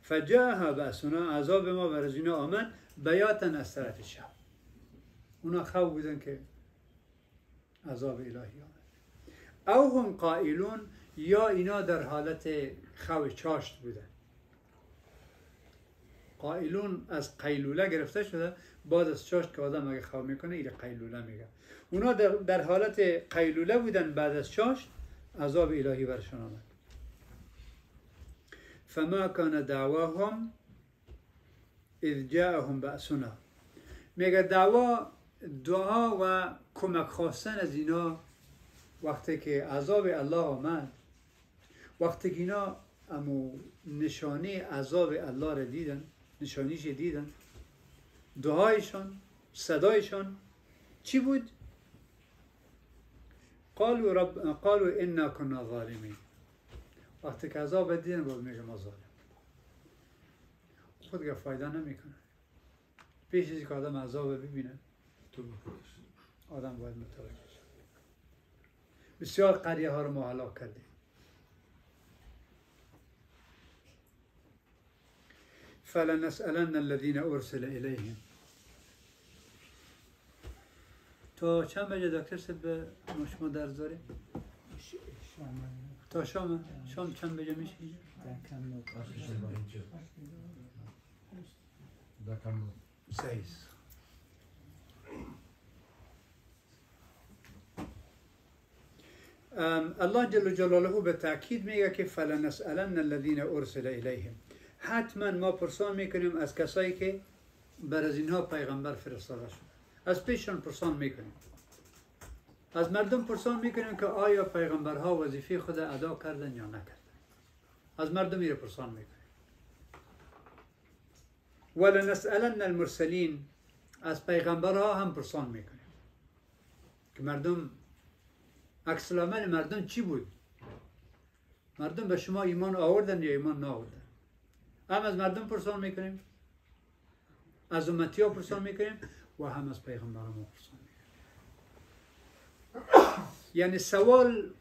Speaker 1: فجاءها بأسنا، عذاب ما بر از اینا آمد، بیاتا از طرف شب. اونا خواب بودن که عذاب الهی آمد. او هم قائلون، یا اینا در حالت خواب چاشت بودن. قائلون از قیلوله گرفته شده، بعد از چاشت که آدم اگه خواب میکنه ایره قیلوله میگه. اونا در حالت قیلوله بودن، بعد از چاشت عذاب الهی برشان آمد. فما کان دعواهم اذ جاءهم بأسنا، میگه دعا و کمک خواستن از اینا وقتی که عذاب الله آمد، وقتی که اینا امو نشانه عذاب الله را دیدن، نشانیش دیدن، دعایشان، صدایشان چی بود؟ قالوا انا كنا ظالمین. وقتی که عذاب دیدن باید میگه ما ظالم. خود که فایده نمیکنه. پیش از که آدم عذاب ببینه آدم باید متوجه شد. بسیار قریه ها رو ما هلاک کردیم. فلنسألن الذين ارسل الیهم. تا چند بجه دکتر صاحب به شما درس داریم؟ تا شام چند بجه میشه؟ سیز. الله جل جلاله به تأکید میگه که فلنسألن الذين ارسل الیهم، حتما ما پرسان میکنیم از کسایی که بر از اینها پیغمبر فرستاده شده. از پیششان پرسان میکنیم، از مردم پرسان میکنیم که آیا پیغمبرها وظیفه خود ادا کردن یا نکردن. از مردم میره پرسان میکنیم. ولنسألن المرسلین، از پیغمبرها هم پرسان میکنیم که مردم عکس العمل مردم چی بود؟ مردم به شما ایمان آوردن یا ایمان نآوردن؟ هم از مردم پرسان میکنیم، از امتی ها پرسان میکنیم و هم از پیغمبران ما پرسان میکنیم. یعنی سوال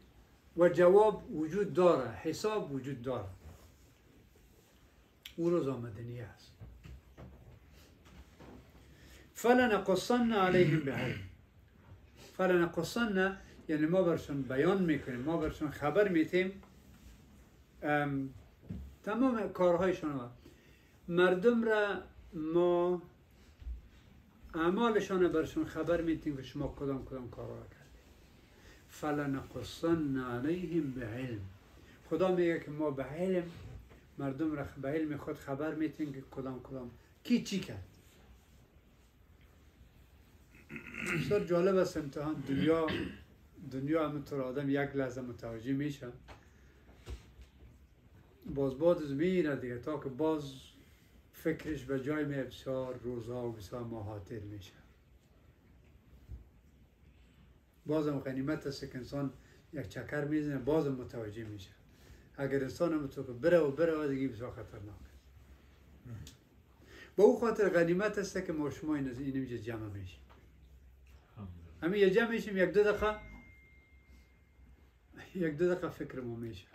Speaker 1: و جواب وجود داره، حساب وجود داره. او روز آمدنی است. فلنقصن علیهم بعلم. فلنقصن یعنی ما برشون بیان میکنیم، ما برشون خبر میتیم تمام کارهایشان. مردم را ما اعمالشان برشون خبر میتیم که شما کدام کارها کردید. فلنقصن علیهم بعلم. خدا میگه که ما به علم مردم را به علم خود خبر میتیم که کدام کی چی کرد. بسیار جالب است امتحان. دنیا همونطور آدم یک لحظه متوجه میشه، باز میره دیگه، تا که باز فکرش به جای میره، بسیار روزها و بسیار ماهاتر میشه. بازم غنیمت است که انسان یک چکر میزنه، بازم متوجه میشه. اگر انسان همونطور که بره دیگه بسیار خطرناک. با او خاطر غنیمت است که ما شما اینجا جمع میشیم. همین یه جمع میشیم، یک دو دقیقه فکر ما میشه.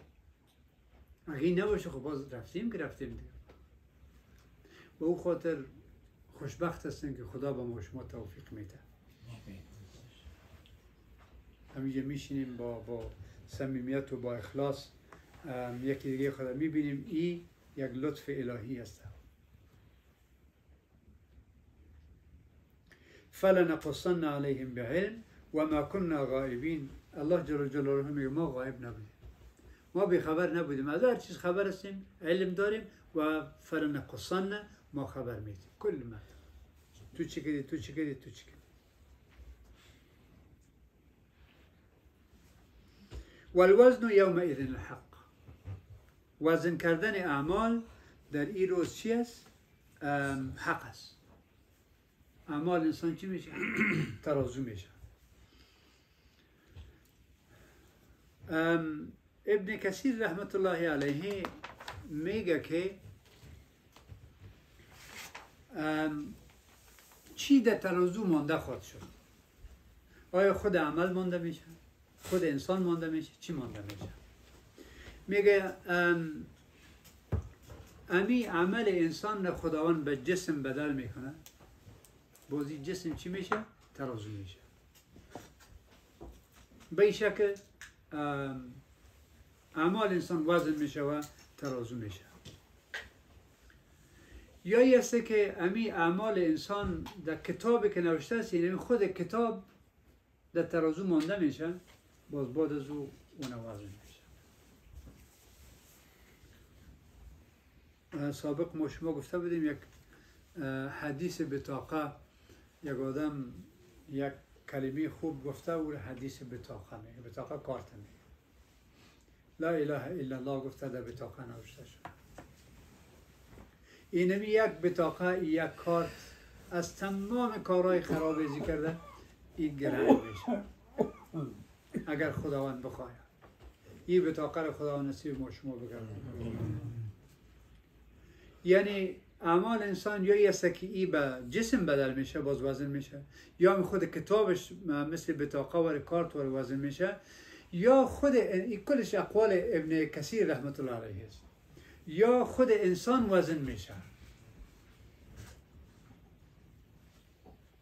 Speaker 1: اگه این نباشه خب باز رفتیم دیگه. با او خاطر خوشبخت هستیم که خدا به ما شما توفیق میده. همینجا میشینیم با صمیمیت و با اخلاص یکی دیگه خدا میبینیم. این یک لطف الهی است. فلنقصن علیهم بعلم و ما كنا غائبین. الله جل جلاله میگه ما غایب نبودیم، ما بیخبر نبودیم، از هر چیز خبر هستیم، علم داریم و فلنقصن ما خبر میدیم. کل مرد تو چی کردی. والوزن یومئذ الحق. وزن کردن اعمال در این روز چی است؟ حق است. اعمال انسان چی میشه؟ ترازو میشه. ابن کثیر رحمت الله علیه میگه که چی در ترازو مانده خواهد شد؟ آیا خود عمل مانده میشه؟ خود انسان مانده میشه؟ چی مانده میشه؟ میگه امی عمل انسان را خداوند به جسم بدل میکنه. بازی جسم چی میشه؟ ترازو میشه. به این شکل اعمال انسان وزن میشه و ترازو میشه. یا یه است که امی اعمال انسان در کتابی که نوشته است، یعنی خود کتاب در ترازو مانده میشه، باز بعد از اون وزن میشه. سابق ما شما گفته بودیم یک حدیث بطاقه، یک آدم یک کلمه خوب گفته و حدیث بطاقه میگه. بطاقه کارت میگه. لا اله الا الله گفته در بطاقه نوشته شد. اینمی یک بطاقه، یک کارت از تمام کارهای خراب ازی کرده، این گرهنگ میشه اگر خداوند بخواهد. این بطاقه را خداوند نصیب ما شما بگرده. یعنی اعمال انسان یا یه که ای به جسم بدل میشه، باز وزن میشه، یا خود کتابش مثل بطاقه و کارت و وزن میشه، یا خود کلش اقوال ابن کثیر رحمت الله علیه است، یا خود انسان وزن میشه.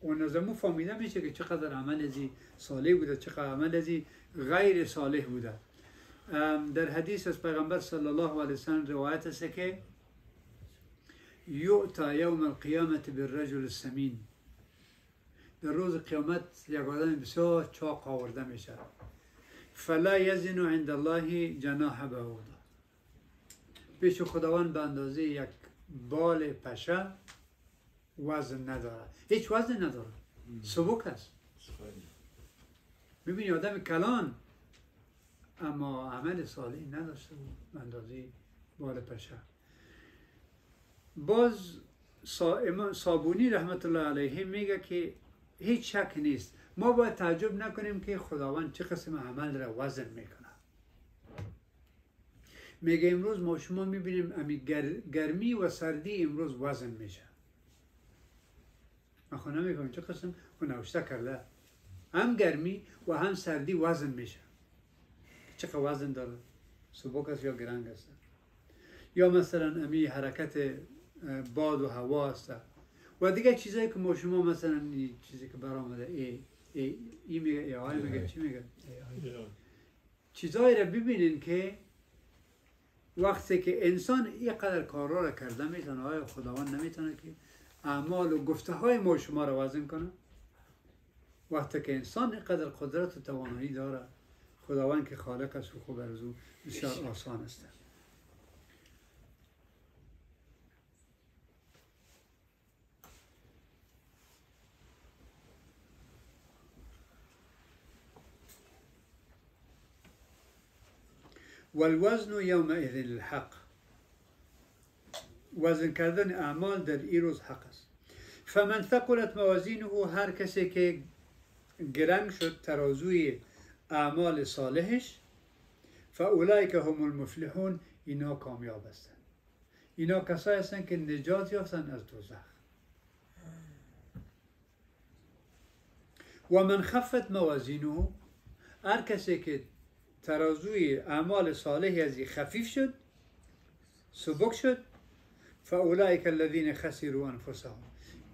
Speaker 1: اون نظمو فهمیده میشه که چقدر عمل ازی صالح بوده، چقدر عمل ازی غیر صالح بوده. در حدیث از پیغمبر صلی الله علیه وسلم روایت است که یؤتی یوم القیامت بالرجل السمین، در روز قیامت یک آدم بسیار چاق آورده میشه. فلا یزن عند الله جناح بعوضه، پیش خداوند به اندازه یک بال پشه وزن نداره، هیچ وزن نداره، سبک است. ببینی آدم کلان اما عمل صالح نداشته به اندازه بال پشه. باز صابونی رحمت الله علیه میگه که هیچ شک نیست، ما باید تعجب نکنیم که خداوند چه قسم عمل را وزن میکنه. میگه امروز ما شما میبینیم امی گرمی و سردی امروز وزن میشه. ما خود نمیکنیم چه قسم و نوشته کرده هم گرمی و هم سردی وزن میشه. چقدر وزن داره؟ سبک است یا گرنگ است؟ یا مثلا امی حرکت باد و هوا است و دیگه چیزایی که ما شما مثلا چیزی که برآمده ای میگه ای میگه چی میگه؟ چیزایی را ببینین که وقتی که انسان اینقدر کارا را کرده میتونه، آیا خداوند نمیتونه که اعمال و گفته های ما شما را وزن کنه؟ وقتی که انسان اینقدر قدرت و توانایی داره، خداوند که خالق است و خوب ارزو بسیار آسان است. والوزن یومئذ الحق، وزن کردن اعمال در این روز حق است. فمن ثقلت موازینه، هر کسی که گرنگ شد ترازوی اعمال صالحش، فاولئک هم المفلحون، اینا کامیاب هستند. اینا کسایی هستند که نجات یافتند از دوزخ. و من خفت موازینه، هر کسی که ترازوی اعمال صالح ازی خفیف شد، سبک شد، فاولئک الذین خسروا انفسهم،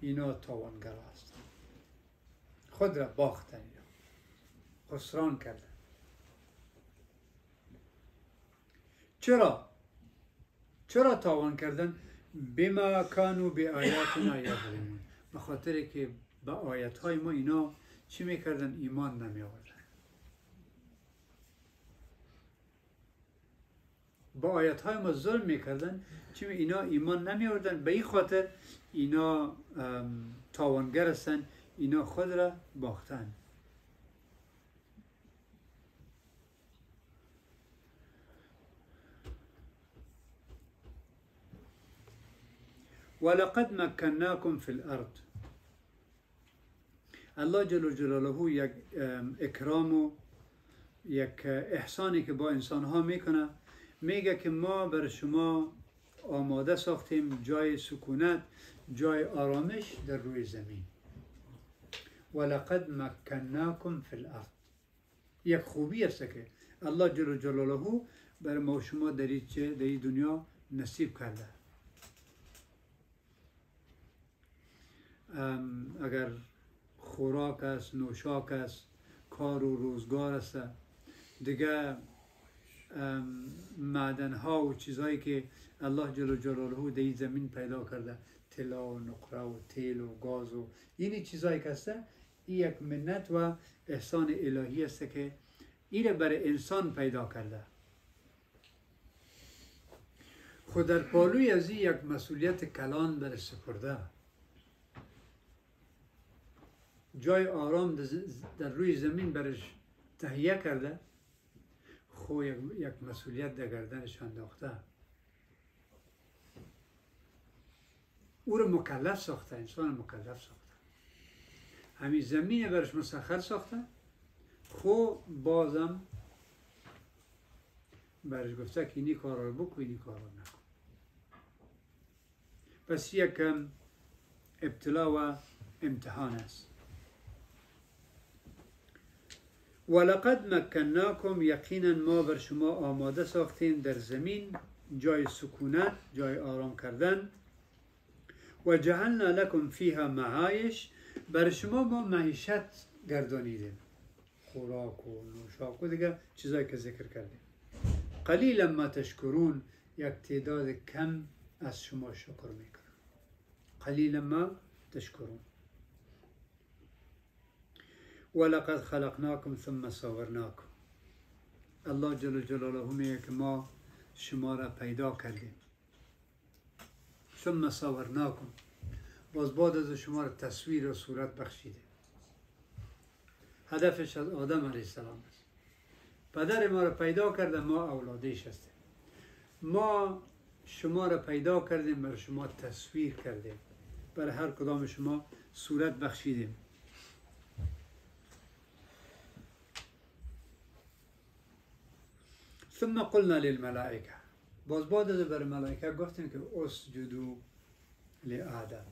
Speaker 1: اینا تاوانگر هستند، خود را باختن، خسران کردن. چرا تاوان کردن؟ بما کانوا بآیاتنا یظلمون، به خاطر که به آیات های ما اینا چی میکردن؟ ایمان نمی آوردن. با آیات های ما ظلم میکردن، چی اینا ایمان نمی آوردن. به این خاطر اینا تاوانگر هستن، اینا خود را باختن. ولقد مکناکم فی الارض. الله جل جلاله یک اکرام و یک احسانی که با انسان ها میکنه، میگه که ما بر شما آماده ساختیم جای سکونت، جای آرامش در روی زمین. ولقد مکناکم فی الارض. یک خوبی است که الله جل جلاله بر ما شما در این دنیا نصیب کرده. اگر خوراک است، نوشاک است، کار و روزگار است، دیگه معدن ها و چیزهایی که الله جل جلاله در این زمین پیدا کرده، طلا و نقره و تیل و گاز و این چیزهایی که است، این یک منت و احسان الهی است که این برای انسان پیدا کرده. خود در پالوی از این یک مسئولیت کلان بر سپرده، جای آرام در روی زمین برش تهیه کرده، خو یک مسئولیت در گردنش انداخته، او رو مکلف ساخته، انسان مکلف ساخته، همین زمین برش مسخر ساخته، خو بازم برش گفته که اینی کار رو بکن، اینی کار رو نکن. پس یک ابتلا و امتحان است. ولقد مکناکم، یقینا ما بر شما آماده ساختیم در زمین جای سکونت، جای آرام کردن. و جعلنا لکم فیها معایش، بر شما ما معیشت گردانیدیم، خوراک و نوشاک و دیگه چیزایی که ذکر کردیم. قلیلا ما تشکرون، یک تعداد کم از شما شکر میکنن. قلیلا ما تشکرون. ولقد خلقناکم ثم صورناکم. الله جل جلاله میگه که ما شما را پیدا کردیم. ثم صورناکم، باز بعد از شما را تصویر و صورت بخشیدیم. هدفش از آدم علیه السلام است. پدر ما را پیدا کرده، ما اولادش هستیم. ما شما را پیدا کردیم، برای شما تصویر کردیم، برای هر کدام شما صورت بخشیدیم. ثم قلنا للملائکه، باز بعد از بر ملائکه گفتیم که اسجدوا لآدم.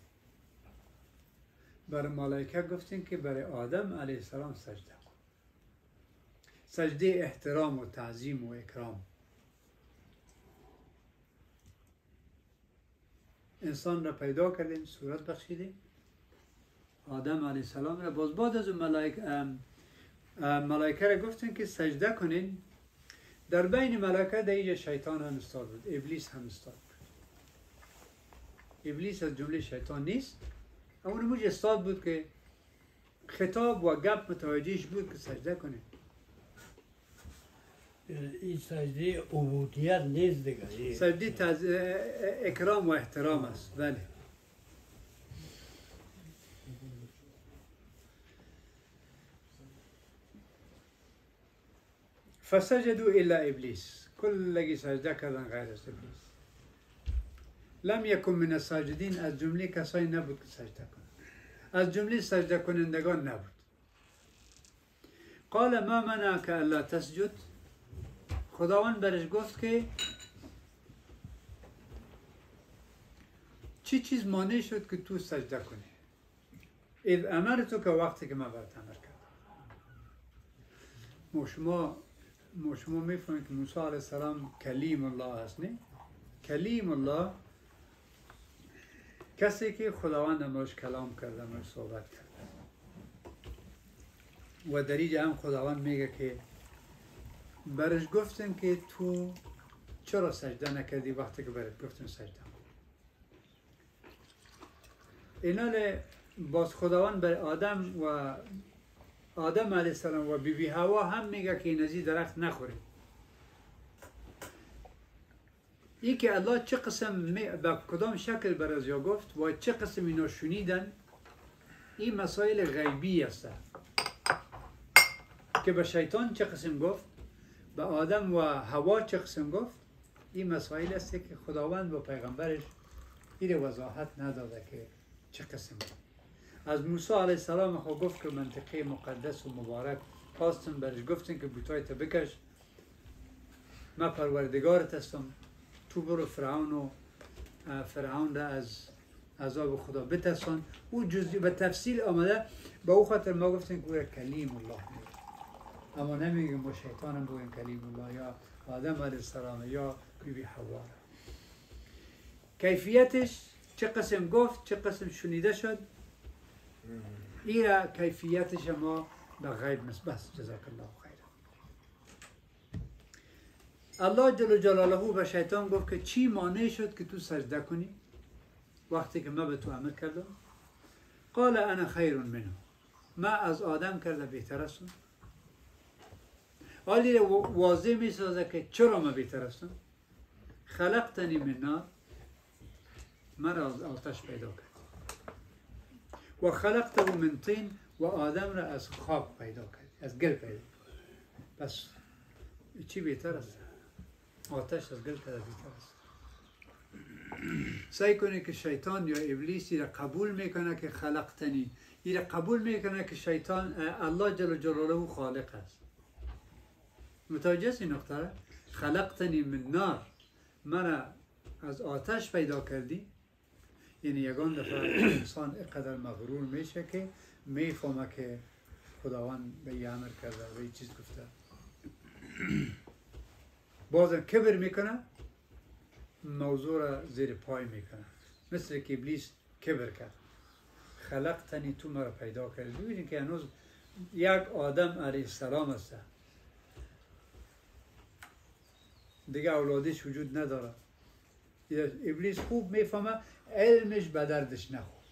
Speaker 1: بر ملائکه گفتیم که برای آدم علیه السلام سجده کن. سجده احترام و تعظیم و اکرام. انسان را پیدا کردیم، صورت بخشیدیم، آدم علیه السلام را. باز بعد از ملائکه را گفتیم که سجده کنین. در بین ملائکه در اینجا شیطان هم استاد بود، ابلیس هم استاد بود. ابلیس از جمله شیطان نیست، اما نموج استاد بود که خطاب و گپ متوجهش بود که سجده کنه.
Speaker 2: این سجده عبودیت نیست دیگه،
Speaker 1: سجده اکرام و احترام است. بله. فسجدوا الا ابلیس، کلگی سجده کردن غیر از ابلیس. لم یکن من الساجدین، از جمله کسایی نبود که سجده کنند، از جمله سجده کنندگان نبود. قال ما منعک الا تسجد، خداوند برش گفت که چی چیز مانع شد که تو سجده کنی؟ اذ امرتو، که وقتی که من برات امر کردم. ما شما میفهمید که موسی علیه السلام کلیم الله هست، نه؟ کلیم الله کسی که خداوند امروز کلام کرده، امروز صحبت کرده. و در اینجا هم خداوند میگه که برش گفتن که تو چرا سجده نکردی وقتی که برات گفتن سجده کن. اینال باز خداوند بر آدم و آدم علیه السلام و بیبی حوا هم میگه که این از این درخت نخورید. این که الله چه قسم به کدام شکل بر از یا گفت و چه قسم اینا شنیدن، این مسائل غیبی است که به شیطان چه قسم گفت، به آدم و حوا چه قسم گفت. این مسائل است که خداوند و پیغمبرش این وضاحت نداده که چه قسم. از موسی علیه السلام خود گفت که منطقه مقدس و مبارک خواستن برش گفتن که بوتای تا بکش، من پروردگارت هستم، تو برو فرعون را از عذاب خدا بترسان. او جزئی به تفصیل آمده. با او خاطر ما گفتیم که او کلیم الله میگه، اما نمیگیم با شیطان هم بگیم کلیم الله یا آدم علیه السلام یا بیبی حوا. کیفیتش چه قسم گفت، چه قسم شنیده شد، این کیفیتش ما به غیب بس. جزاک الله خیر. الله جل جلاله به شیطان گفت که چی مانع شد که تو سجده کنی وقتی که من به تو امر کردم؟ قال انا خیر منه، من از آدم کرده بهتر هستم. حالی واضح می سازه که چرا من بهتر هستم. خلقتنی من نار، من از آتش پیدا کرد، و خلقته من طین، و آدم را از خاک پیدا کرد، از گل پیدا کرد. پس چی بهتر است؟ آتش از گل کرده بهتر است. سعی کنه که شیطان یا ابلیسی را قبول میکنه که خلقتنی، این را قبول میکنه که شیطان الله جل جلاله خالق است. متوجه است این نقطه؟ خلقتنی من نار، من از آتش پیدا کردی. یعنی یگان دفعه انسان اینقدر مغرور میشه که میفهمه که خداوند به یه امر کرده و یه چیز گفته، بازم کبر میکنه، موضوع را زیر پای میکنه. مثل که ابلیس کبر کرد، خلقتنی، تو مرا پیدا کردی. ببینید که هنوز یک آدم علیه السلام است، دیگه اولادش وجود نداره. ابلیس خوب میفهمه علمش به دردش نخورد.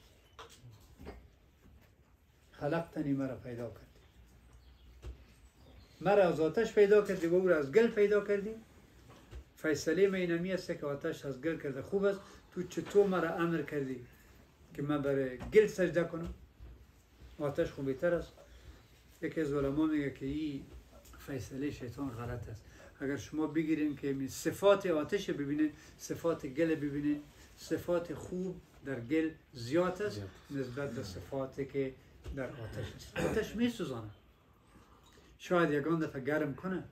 Speaker 1: خلقتنی، مرا پیدا کردی، مرا از آتش پیدا کردی و او را از گل پیدا کردی. فیصله اینمی است که آتش از گل کرده خوب است. تو چطور مرا امر کردی که من برای گل سجده کنم؟ آتش خوب بهتر است. یکی از علما میگه که این فیصله شیطان غلط است. اگر شما بگیرین که صفات آتش ببینین، صفات گل ببینین، صفات خوب در گل زیاد است نسبت به صفاتی که در آتش است. آتش می سوزانه، شاید یگان دفعه گرم کنه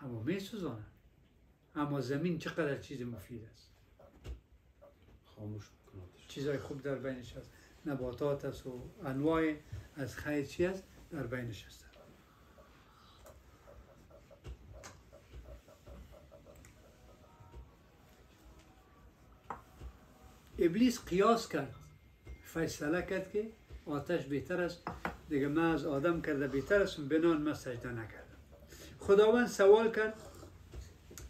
Speaker 1: اما می سوزانه. اما زمین چقدر چیز مفید است،
Speaker 3: خاموش میکنه.
Speaker 1: چیزای خوب در بینش است، نباتات است و انواع از خیر چی است در بینش است. ابلیس قیاس کرد، فیصله کرد که آتش بهتر است، دیگه من از آدم کرده بهتر است، بنان من سجده نکردم. خداوند سوال کرد،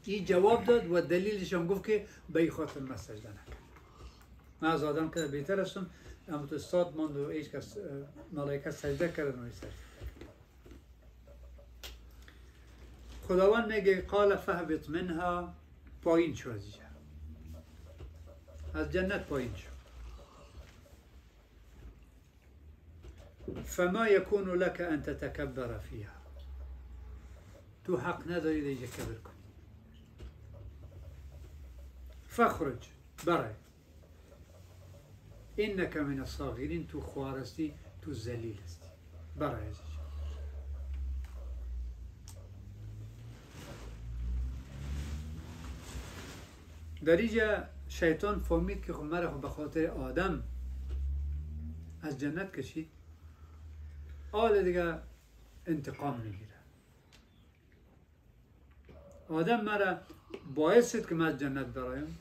Speaker 1: این جواب داد و دلیلش هم گفت که به این خاطر من سجده نکردم. من از آدم کرده بهتر هستم، اما تو استاد ماند و هیچ کس ملائکه سجده کردن و هیچ سجده. خداوند میگه قال فهبط منها، پایین شو از اینجا، از جنت پایین شو. فما يكون لك ان تتكبر فيها، تو حق نداری دیگه کبر کنی. فخرج، برای، انك من الصاغرین، تو خوار هستی، تو ذلیل هستی، برای از اینجا. در اینجا شیطان فهمید که مرا به خاطر آدم از جنت کشید، حالا دیگه انتقام میگیره. آدم مرا باعث شد که من از جنت برایم.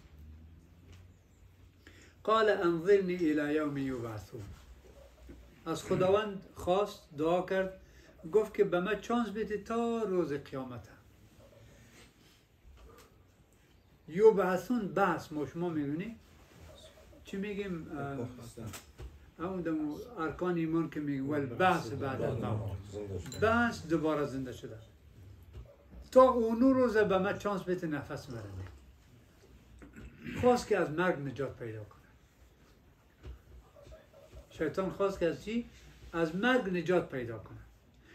Speaker 1: قال انظرنی الی یوم یبعثون، از خداوند خواست، دعا کرد، گفت که به من چانس بده تا روز قیامت. یبعثون، بحث، ما شما میدونی چی میگیم؟ همون دمو ارکان ایمان که میگیم ول بحث بعد از موت، بحث دوباره زنده شده. تا اون روز به من چانس بده نفس مرنه. خواست که از مرگ نجات پیدا کنه. شیطان خواست که از چی؟ از مرگ نجات پیدا کنه.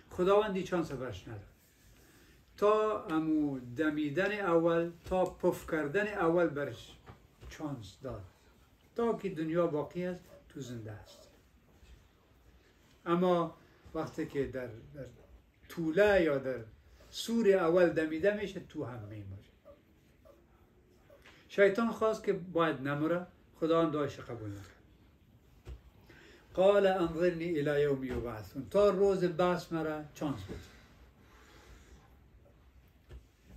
Speaker 1: خداوندی چانس برش نداد. تا امو دمیدن اول، تا پف کردن اول برش چانس داد. تا که دنیا باقی است تو زنده است. اما وقتی که در طوله یا در سور اول دمیده میشه تو هم میموره. شیطان خواست که باید نمره، خدا هم دعایش قبول نکرد. قال انظرنی الی یوم یبعثون، تا روز بحث مرا چانس بده.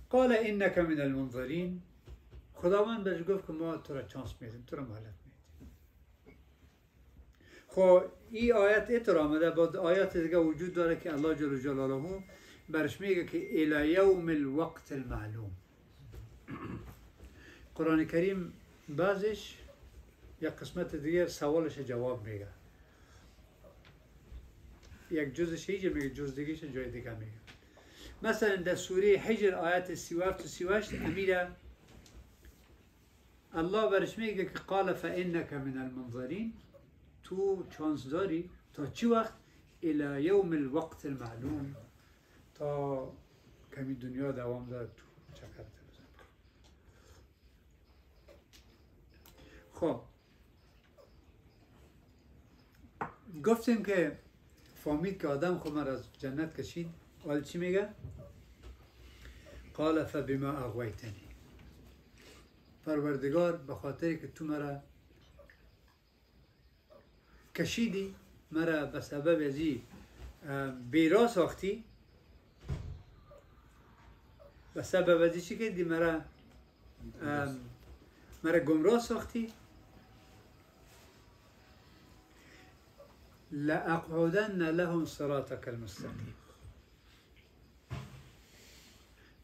Speaker 1: قال انک من المنظرین، خداوند بهش گفت که ما تو را چانس میدیم، تو را مهلت میدیم. خب این آیت اینطور آمده، با آیات دیگه وجود داره که الله جل جلاله برش میگه که الی یوم الوقت المعلوم. قرآن کریم بعضش یک قسمت دیگه سوالش جواب میگه، یک جزش هیچ میگه، جز دیگهش جای دیگه میگه. مثلا در سوره حجر آیت 37 و 38 امیره الله برش میگه که قال فانک من المنظرین، تو چانس داری تا چی وقت؟ الی یوم الوقت المعلوم، تا کمی دنیا دوام داره تو چکر. خب گفتیم که فهمید که آدم خود از جنت کشید، حال چی میگه؟ قال فبما اغویتنی، پروردگار به خاطری که تو مرا کشیدی، مرا به سبب ازی بیرا ساختی، به سبب ازی چی کردی؟ مرا گمراه ساختی. لأقعدن لهم صراطك المستقیم،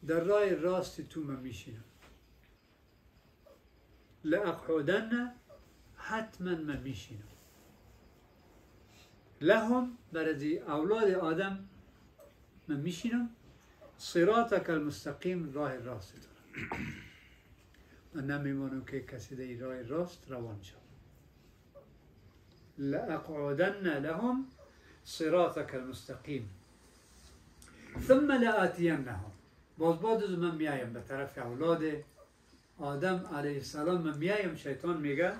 Speaker 1: در راه راست تو من میشینم. لأقعدن، حتما من میشینم. لهم، برای اولاد آدم من میشینم. صراطك المستقیم، راه راست دارم. من نمیمانم که کسی در راه راست روان شد. لأقعدن لهم صراطك المستقیم ثم لآتینهم، باز من میایم به طرف اولاد آدم علیه السلام، من میایم. شیطان میگه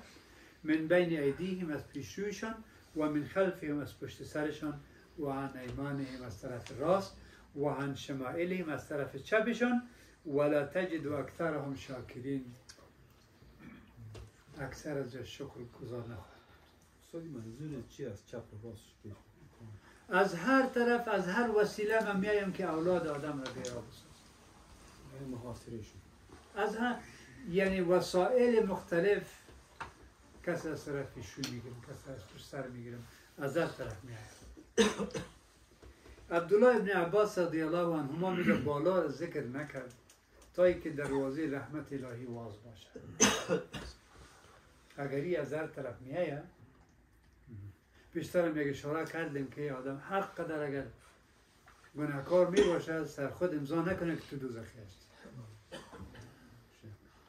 Speaker 1: من بین ایدیهم، از پیشرویشان، و من خلفهم، از پشت سرشان، و عن ایمانهم، از طرف راست، و عن شمائلهم، از طرف چپشان، ولا تجد اکثرهم شاکرین، اکثر از شکر گزار نخواهد.
Speaker 3: منظور چی از چپ و راست پیش؟
Speaker 1: از هر طرف، از هر وسیله من میایم که اولاد آدم را بیرا بسازم.
Speaker 3: یعنی محاصرهشون.
Speaker 1: از هر، یعنی وسایل مختلف، کسی از طرف پیشروی میگیرم، کسی از پشت سر میگیرم، از هر طرف میایم. عبدالله ابن عباس رضی الله عنهما میگه بالا ذکر نکرد تا اینکه دروازه رحمت الهی واز باشد. اگری از هر طرف میایه، بیشترم یک اشاره کردیم که آدم هر قدر اگر گناهکار می باشد سر خود امضا نکنه که تو دوزخی است.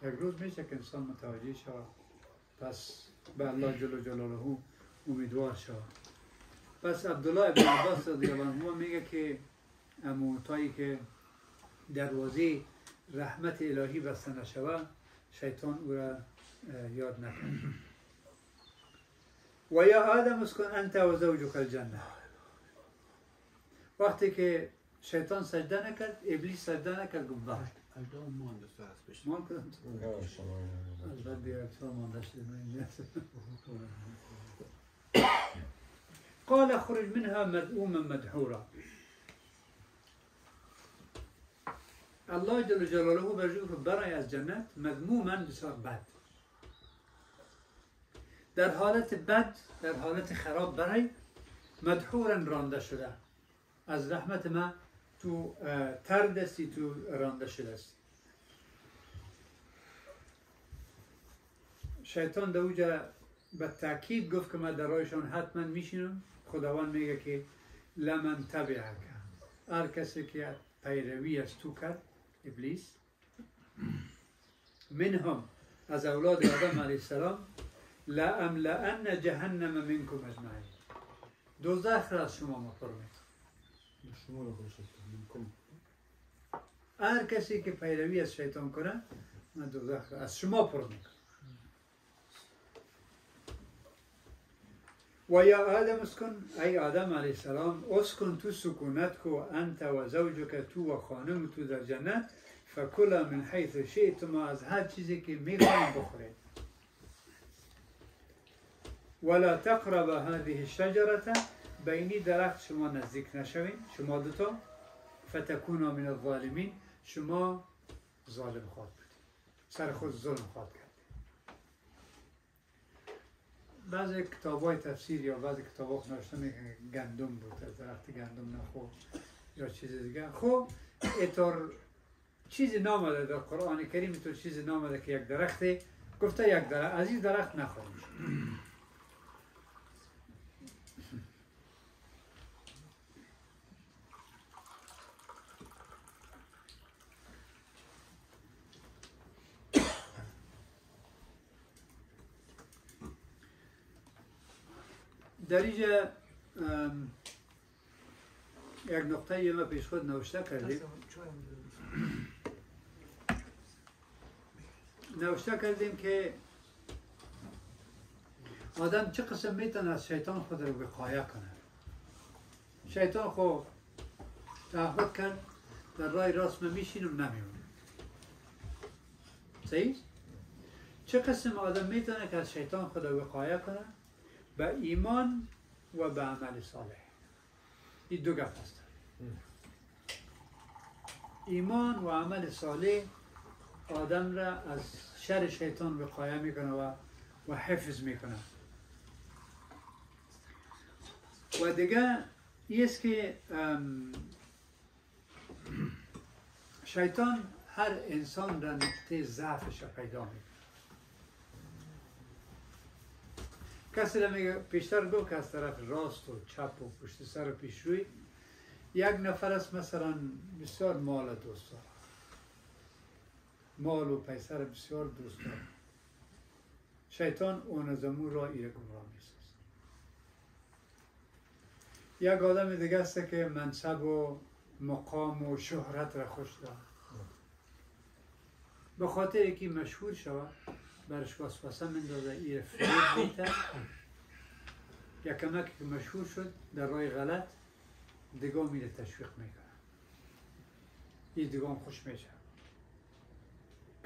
Speaker 1: یک روز میشه که انسان متوجه شود، پس به الله جل جلاله امیدوار شود. پس عبدالله ابن عباس رضی الله عنه میگه که اموتایی که دروازه رحمت الهی بسته نشود، شیطان او را یاد نکنه. و یا آدم اسکن انت و زوجک الجنه، وقتی که شیطان سجده نکرد، ابلیس سجده نکرد، گفت بله. مان کدام البته دیگر اکثر مانده شده. قال خرج منها مذءوما مدحورا، الله جل جلاله برجوه برای از جنت مذموما، بسیار بد، در حالت بد، در حالت خراب برای، مدحورا رانده شده. از رحمت ما تو ترد استی، تو رانده شده است. شیطان در اوجا به تأکید گفت که من در راهشان حتما میشینم. خداوند میگه که لمن تبعک، هر کسی که پیروی از تو کرد، ابلیس، منهم، از اولاد آدم علیه السلام، لأملأن جهنم منکم اجمعین، دوزخ را از شما پر میکنم.
Speaker 3: شما را خوشت منکم،
Speaker 1: هر کسی که پیروی از شیطان کنه، من دوزخ را از شما پر میکنم. و یا آدم اسکن ای آدم علیه السلام اسکن تو سکونت کو انت و زوجک تو و خانم تو در جنت فکلا من حیث شئتما از هر چیزی که میخواین بخورید ولا تقرب هذه الشجرة بینی درخت شما نزدیک نشوین شما دوتا فتکونا من الظالمین شما ظالم خواهد بودید سر خود ظلم خواهد کرد بعضی کتابای تفسیر یا بعضی کتابا نوشته میگن گندم بود از درخت گندم نخور یا چیز دیگه خب اینطور چیزی نامده در قرآن کریم اینطور چیزی نامده که یک درخت گفته یک درخت از این درخت نخوریم در اینجا یک نقطه ما پیش خود نوشته کردیم که آدم چه قسم میتونه از شیطان خود رو وقایه کنه شیطان خود تعهد کرد در راه راست من میشینم نمیمونم صحیح؟ چه قسم آدم میتونه که از شیطان خود رو وقایه کنه به ایمان و به عمل صالح این دو گپ هست ایمان و عمل صالح آدم را از شر شیطان وقایه میکنه و حفظ میکنه و دیگه ایست که شیطان هر انسان را نقطه ضعفش را پیدا میکنه کسی را میگه پیشتر گفت که از طرف راست و چپ و پشت سر و پیش روی یک نفر است مثلا بسیار مال دوست داره مال و پیسر بسیار دوست داره شیطان اون از امون را ایره گمراه میساز یک آدم دیگه است که منصب و مقام و شهرت را خوش داره به خاطر یکی مشهور شود برش وسوسه مندازه ایره فریب میته یک کمک که مشهور شد در راه غلط دیگه میره تشویق میکنه این دیگه هم خوش میشه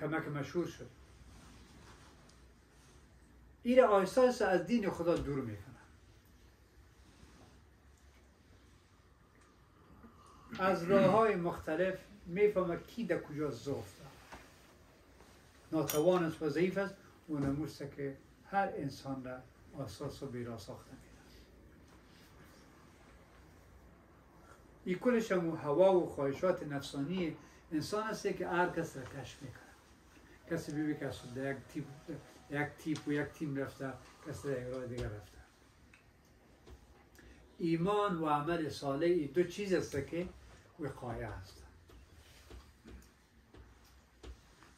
Speaker 1: کمک مشهور شد این آیسته از دین خدا دور میکنه از راه های مختلف میفهمه کی در کجا ضعف داره ناتوان است و ضعیف است و نموسته که هر انسان را اساس و بیرا ساخته میده این کلش هم هوا و خواهشات نفسانی انسان است که هر کس را کشف میکنه کسی ببینه که در یک تیپ و یک تیم رفته کسی در یک راه دیگر رفته ایمان و عمل صالح دو چیز است که وقایه است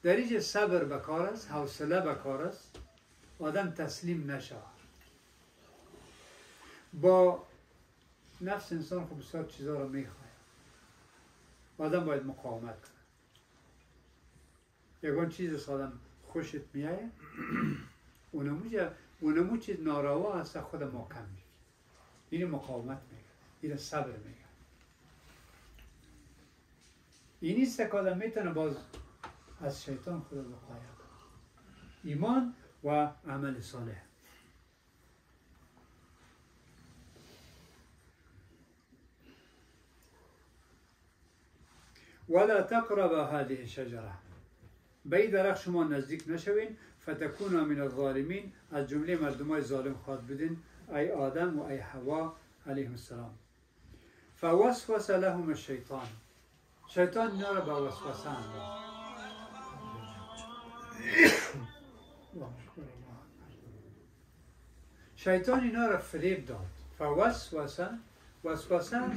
Speaker 1: در اینجا صبر بکار است حوصله بکار است آدم تسلیم نشود با نفس انسان خب بسیار چیزا را میخواه آدم باید مقاومت کنه یکان چیز آدم خوشت میایه اونمو چیز ناروا هست خود محکم میگه این مقاومت میگه این صبر میگه این نیست که آدم میتونه باز از شیطان خود وقایه کنه ایمان و عمل صالح ولا تقرب هذه الشجره به درخت شما نزدیک نشوین فتکونا من الظالمین از جمله مردمای ظالم خواهد بودین ای آدم و ای حوا علیهم السلام فوسوس لهم الشیطان شیطان اینا را به وسوسه انداخت شیطان اینا را فریب داد وسوسه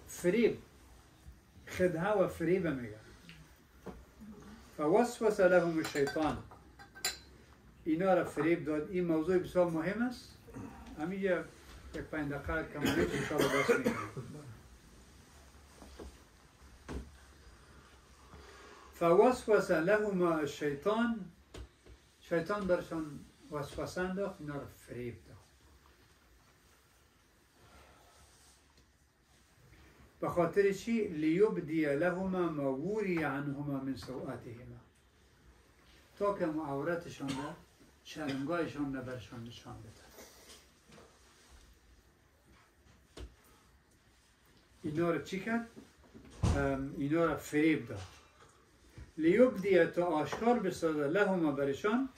Speaker 1: فریب خدعه و فریب میگه فوسوس لهم الشیطان اینا را فریب داد این موضوع بسیار مهم است همینجا یک 5 دقیقه کمانیت انشاءالله بس میکنم فوسوس لهم الشیطان شیطان برشان وسوسه انداخت اینا را فریب داد به خاطر چی؟ لیبدی لهما ما وری عنهما من سوآتهما، تا که عورتشان را، شرمگاهشان را برشان نشان بده. اینا را چی کرد؟ اینا را فریب داد. لیبدی تا آشکار بسازد لهما برشان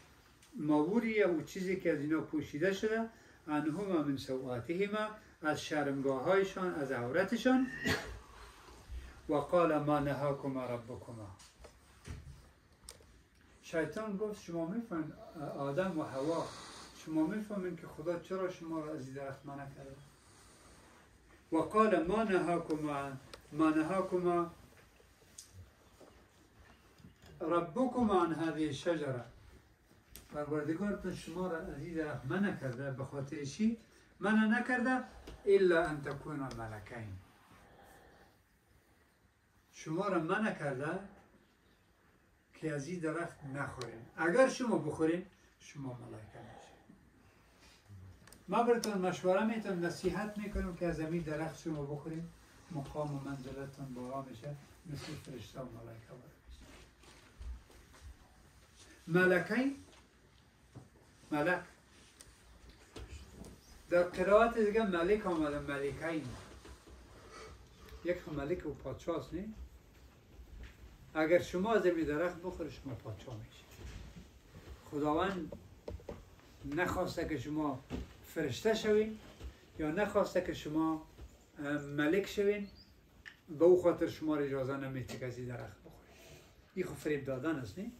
Speaker 1: ما وری او چیزی که از اینا پوشیده شده، عنهما من سوآتهما از شرمگاه هایشان، از عورتشان. و قال ما نهاکما ربکما، شیطان گفت شما میفهمید آدم و حوا، شما میفهمید که خدا چرا شما را از این درخت منع کرده؟ و قال ما نهاکما ربکما عن هذه الشجره، پروردگارتون شما را از این درخت منع کرده. به خاطر چی منع نکرده؟ الا ان تکونا ملکین، شما را منع کرده که از این درخت نخورین. اگر شما بخورین شما ملائکه میشین. ما براتون مشوره میتونم، نصیحت میکنم که از این درخت شما بخورین، مقام و منزلتون بالا میشه، مثل فرشته و ملائکه بالا میشه. ملکین، ملک در قرائت دیگه ملک آمده، ملکین، یک ملک و پادشاست نه؟ اگر شما از این درخت بخورید شما پادشاه میشید. خداوند نخواسته که شما فرشته شوین یا نخواسته که شما ملک شوین، به او خاطر شما را اجازه نمیده که از این درخت بخورید. این خود فریب دادن است نه؟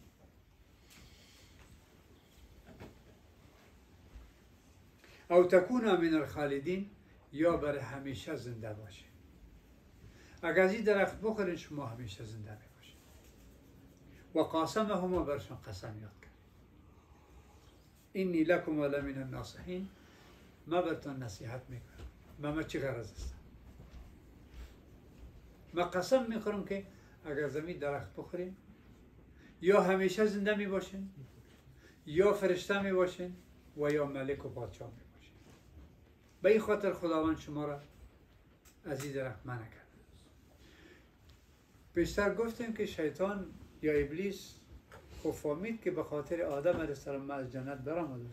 Speaker 1: او تکونا من الخالدین، یا برای همیشه زنده باشید. اگر از این درخت بخورید شما همیشه زنده میباشید. و قاسمهما، برشان قسم یاد کرد، اینی لکما لمن الناصحین، ما برتان نصیحت میکنم. ما چی غرض است؟ ما قسم میخورم که اگر زمین درخت بخوریم یا همیشه زنده میباشین، یا فرشته میباشین، و یا ملک و پادشاه میباشین. به این خاطر خداوند شما را از این درخت منع کرد. بیشتر گفتیم که شیطان یا ابلیس خب فهمید که به خاطر آدم علیه السلام از جنت برآمده،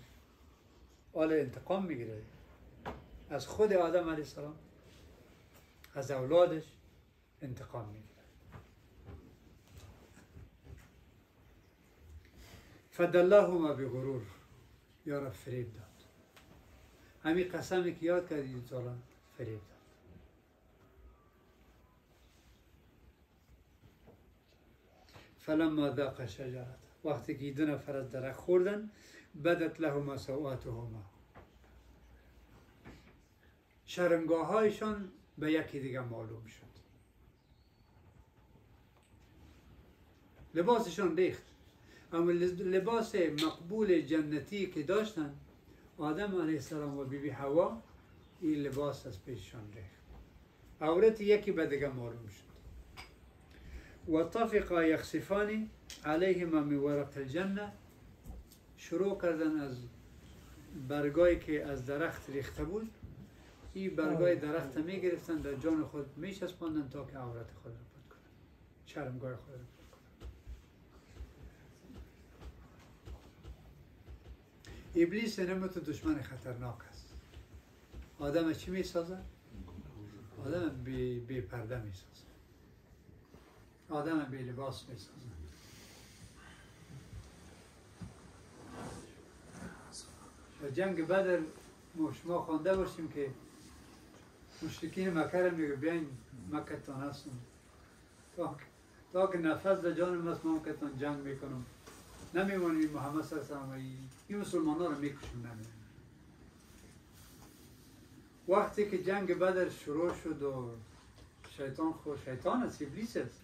Speaker 1: حالا انتقام میگیره از خود آدم علیه السلام، از اولادش انتقام میگیره. فدلهما بغرور، یا رب فریب داد. همین قسمی که یاد کردید حالا فریب داد. فلما ذاق شجرة، وقتی که دو نفر از درخت خوردن، بدت لهما سوآتهما، شرمگاه هایشان به یکی دیگه معلوم شد. لباسشان ریخت، اما لباس مقبول جنتی که داشتن آدم علیه السلام و بیبی حوا، این لباس از پیششان ریخت، عورت یکی به دیگه معلوم شد. و طفقا یخصفان علیهما من ورق الجنه، شروع کردن از برگایی که از درخت ریخته بود، این برگای درخت می گرفتن، در جان خود می چسباندن تا که عورت خود را پاک کنن، شرمگاه خود را پاک کنن. ابلیس نمت دشمن خطرناک است. آدم چی می سازه؟ آدم بی پرده می سازه، آدم بی لباس می سازه. جنگ بدر شما خوانده باشیم که مشرکین مکه را میگه بیاین مکه تان هستم، تا که نفس در جانم هست ما تان جنگ میکنم، نمیمانیم محمد صلی الله علیه و آله این مسلمان ها را میکشم، نمیمانیم. وقتی که جنگ بدر شروع شد و شیطان است، ابلیس است،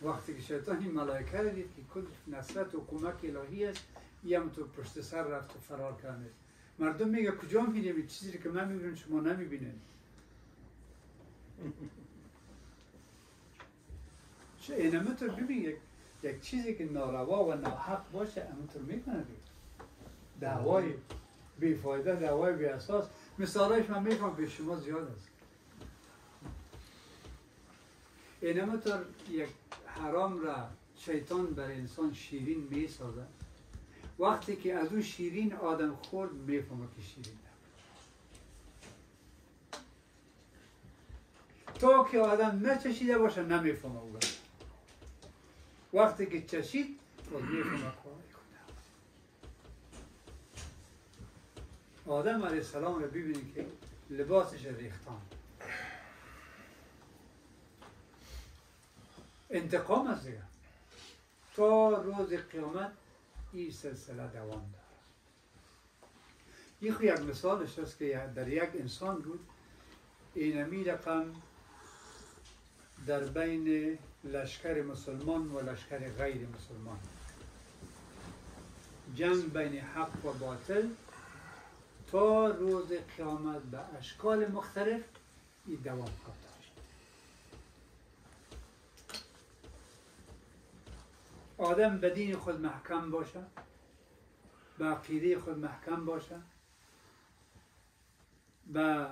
Speaker 1: وقتی که شیطان این ملائکه را دید که کل نصرت و کمک الهی است، این هم تو پشت سر رفت و فرار کرده. مردم میگه کجا میبینیم چیزی که من میبینم شما نمیبینید. اینمطور ببین یک چیزی که ناروا و ناحق باشه همونطور میکنه. دعوای بیفایده، دعوای بی اساس، مثالایش من میفهم به شما زیاد است. اینمطور یک حرام را شیطان بر انسان شیرین می سازد. وقتی که از اون شیرین آدم خورد میفهمه که شیرین نبود. تا که آدم نچشیده باشه نمیفهمه او را. وقتی که چشید باز میفهمه کاری کنه. آدم علیه السلام را ببینید که لباسش ریختان. انتقام از دیگه تا روز قیامت این سلسله دوام داره. یک مثالش است که در یک انسان بود، اینمی رقم در بین لشکر مسلمان و لشکر غیر مسلمان، جنگ بین حق و باطل تا روز قیامت به اشکال مختلف این دوام خواهد داشت. آدم به دین خود محکم باشه، به عقیده خود محکم باشه، به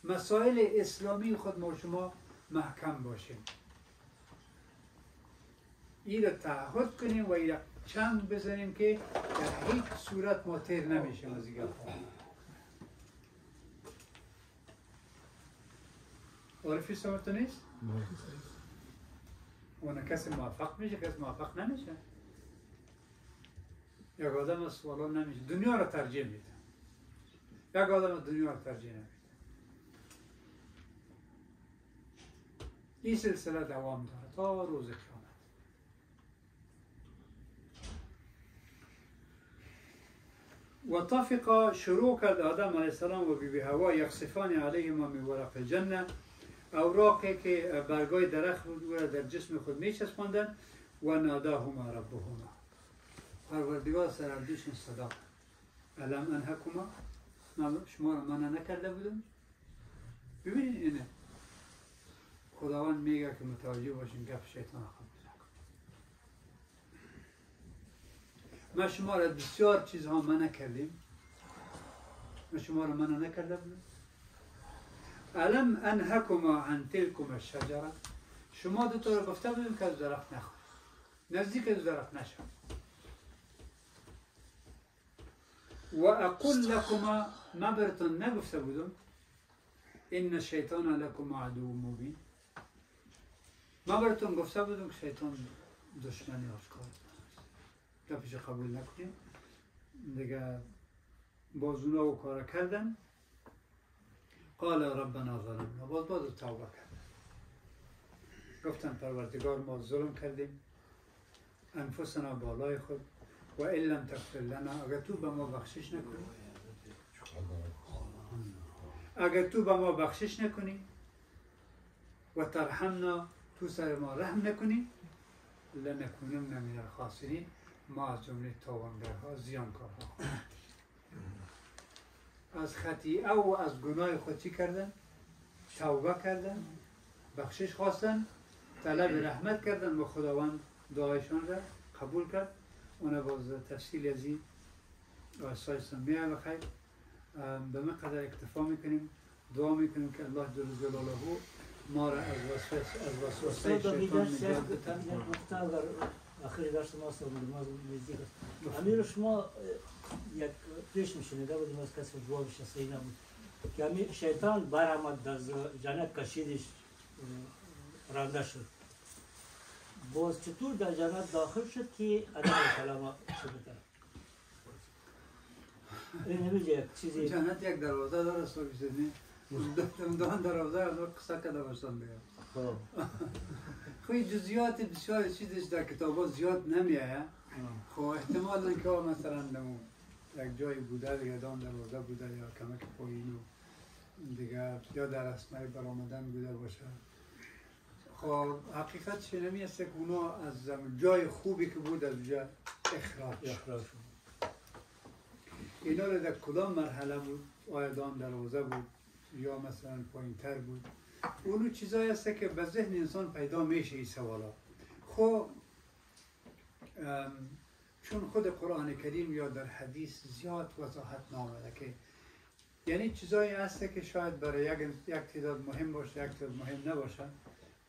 Speaker 1: مسائل اسلامی خود ما شما محکم باشیم. این را تعهد کنیم و این را چنگ بزنیم که در هیچ صورت ما تیر نمیشیم از این گپ‌ها. عارفی سمت نیست؟ اون کسی موفق میشه، کسی موفق نمیشه. یک آدم از سوالا نمیشه، دنیا را ترجیح میده. یک آدم از دنیا را ترجیح نمیده. این سلسله دوام داره تا روز قیامت. و طفق شروع کرد آدم علیه السلام و بیبی حوا یخصفان علیهما من ورق الجنه، اوراقی که برگای درخت بود در جسم خود میچسباندند. و ناداهما ربهما، پروردگار سر دوشون صدا کرد. الم انهکما، شما را منع نکرده بودم؟ ببینید اینه خداوند میگه که متوجه باشین گپ شیطان قبول نکن. ما شما را بسیار چیزها منع کردیم، ما شما را منع نکرده بودم؟ الم انهکما عن تلکما الشجره، شما دو تا را گفته بودیم که از درخت نخورید، نزدیک از درخت نشوید. و اقول لکما، ما براتون نگفته بودم این الشیطان لکما عدو مبین، ما براتون گفته بودم که شیطان دشمنی آشکار است. گپش قبول نکنیم دیگه. باز اونا و کار کردن. قال ربنا ظلمنا، باز توبه کردن، گفتن پروردگار ما ظلم کردیم انفسنا بالای خود، و ان لم تغفر لنا، اگر تو به ما بخشش نکنی، اگر تو به ما بخشش نکنی، و ترحمنا، تو سر ما رحم نکنی، لنکونن من الخاسرین، ما از جمله تاوانگرها زیانکارها خواهیم. از خطیئه و از گناه خود چی کردن؟ توبه کردن، بخشش خواستن، طلب رحمت کردن و خداوند دعایشان را قبول کرد. اون باز تفصیل از این آیسایستان میه بخیر. به من قدر اکتفا میکنیم، دعا میکنیم که الله جل جلاله ما را از وسوسه شیطان نجات بده.
Speaker 2: آخری درس ما است و ما نزدیک است. امیر شما یک پیش میشنیده بودیم از کسی جوابش صحیح نبود که امیر شیطان برآمد در جنت کشیدش رانده شد. باز چطور در جنت داخل شد که آدم کلام شده؟ این نمیشه یک چیزی.
Speaker 1: جنت یک دروازه داره سویسنی. دان دروازه رو قصه کده باشن دیگه. خوی جزئیات بسیار چیزش در کتابا زیاد نمیایه. خب احتمال اینکه مثلا نمون یک جای بوده دیگه، دان دروازه بوده یا کمک پایین و دیگه، یا در اسمای برآمدن بوده باشه. خب حقیقتش نمی است که اونا از جای خوبی که بود از جا اخراج شد. اینا را در کدام مرحله بود؟ آیا دان دروازه بود یا مثلا پایین تر بود؟ اونو چیزایی هست که به ذهن انسان پیدا میشه این سوالا. خب چون خود قرآن کریم یا در حدیث زیاد وضاحت نامده که یعنی چیزایی هست که شاید برای یک تعداد مهم باشه، یک تعداد مهم نباشه،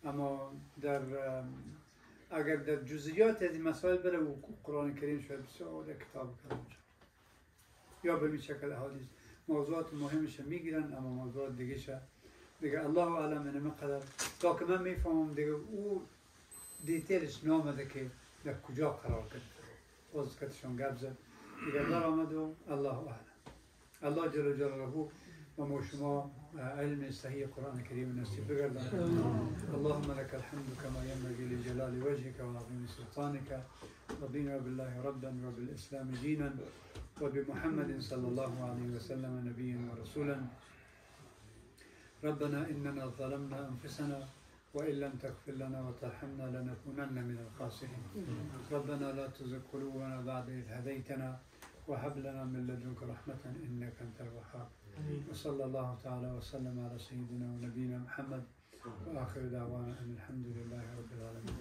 Speaker 1: اما در اگر در جزئیات از این مسائل بره و قرآن کریم شاید بسیار در کتاب کلام شد یا به این شکل احادیث موضوعات مهمش میگیرن اما موضوعات دیگه الله اعلم من مقدر تا که من میفهمم دیگه او دیتیلش نامده که در کجا قرار کرد باز کتشون گپ زد دیگه در آمد و الله اعلم الله جل جلاله و ما شما علم صحیح قرآن کریم نصیب بگردن اللهم لك الحمد كما ينبغي لجلال وجهك وعظيم سلطانك رضينا بالله ربا وبالإسلام دينا وبمحمد صلى الله عليه وسلم نبيا ورسولا ربنا إننا ظلمنا أنفسنا وإن لم تغفر لنا وترحمنا لنكونن من الخاسرين ربنا لا تزغ قلوبنا بعد إذ هديتنا وهب لنا من لدنك رحمة إنك أنت الوهاب وصلى الله تعالى وسلم على سيدنا ونبينا محمد وآخر دعوانا أن الحمد لله رب العالمين